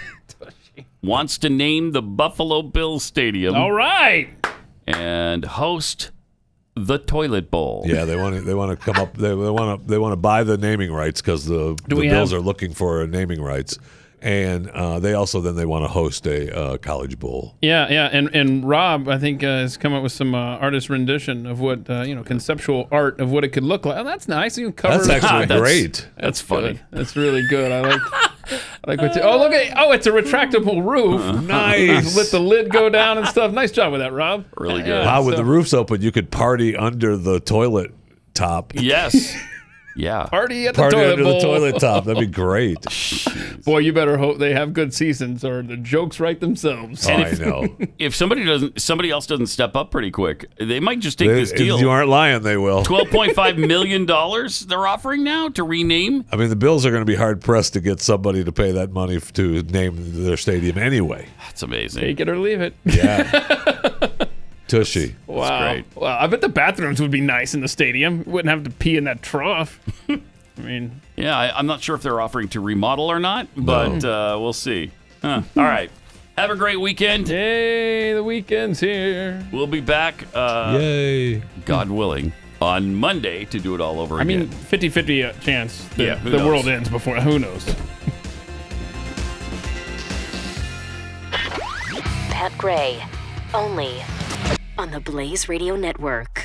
wants to name the Buffalo Bills Stadium. All right. And host the Toilet Bowl. Yeah, they want to come up. They want to buy the naming rights because the Bills are looking for naming rights, and they also then they want to host a college bowl. Yeah, and Rob, I think, has come up with some artist rendition of what conceptual art of what it could look like. Oh, that's nice. You can cover. That's actually great. That's funny. Good. That's really good. I like what you. Oh, look at. Oh, it's a retractable roof. Nice. Let the lid go down and stuff. Nice job with that, Rob. Really good. Wow, with the roofs open, you could party under the toilet top. Yes. Yeah. Party at the Party toilet under bowl. the toilet top. That'd be great. Boy, you better hope they have good seasons, or the jokes write themselves. I know. If somebody else doesn't step up pretty quick, they might just take this deal. If you aren't lying, they will. $12.5 million they're offering now to rename. I mean, the Bills are going to be hard pressed to get somebody to pay that money to name their stadium anyway. That's amazing. Take it or leave it. Yeah. Tushy. Wow. That's great. Well, I bet the bathrooms would be nice in the stadium. Wouldn't have to pee in that trough. I mean, yeah, I'm not sure if they're offering to remodel or not, but we'll see. All right. Have a great weekend. Yay, the weekend's here. We'll be back, Yay. God willing, on Monday to do it all over again. I mean, 50-50 chance that who the knows? world ends before. Who knows? Pat Gray, only on the Blaze Radio Network.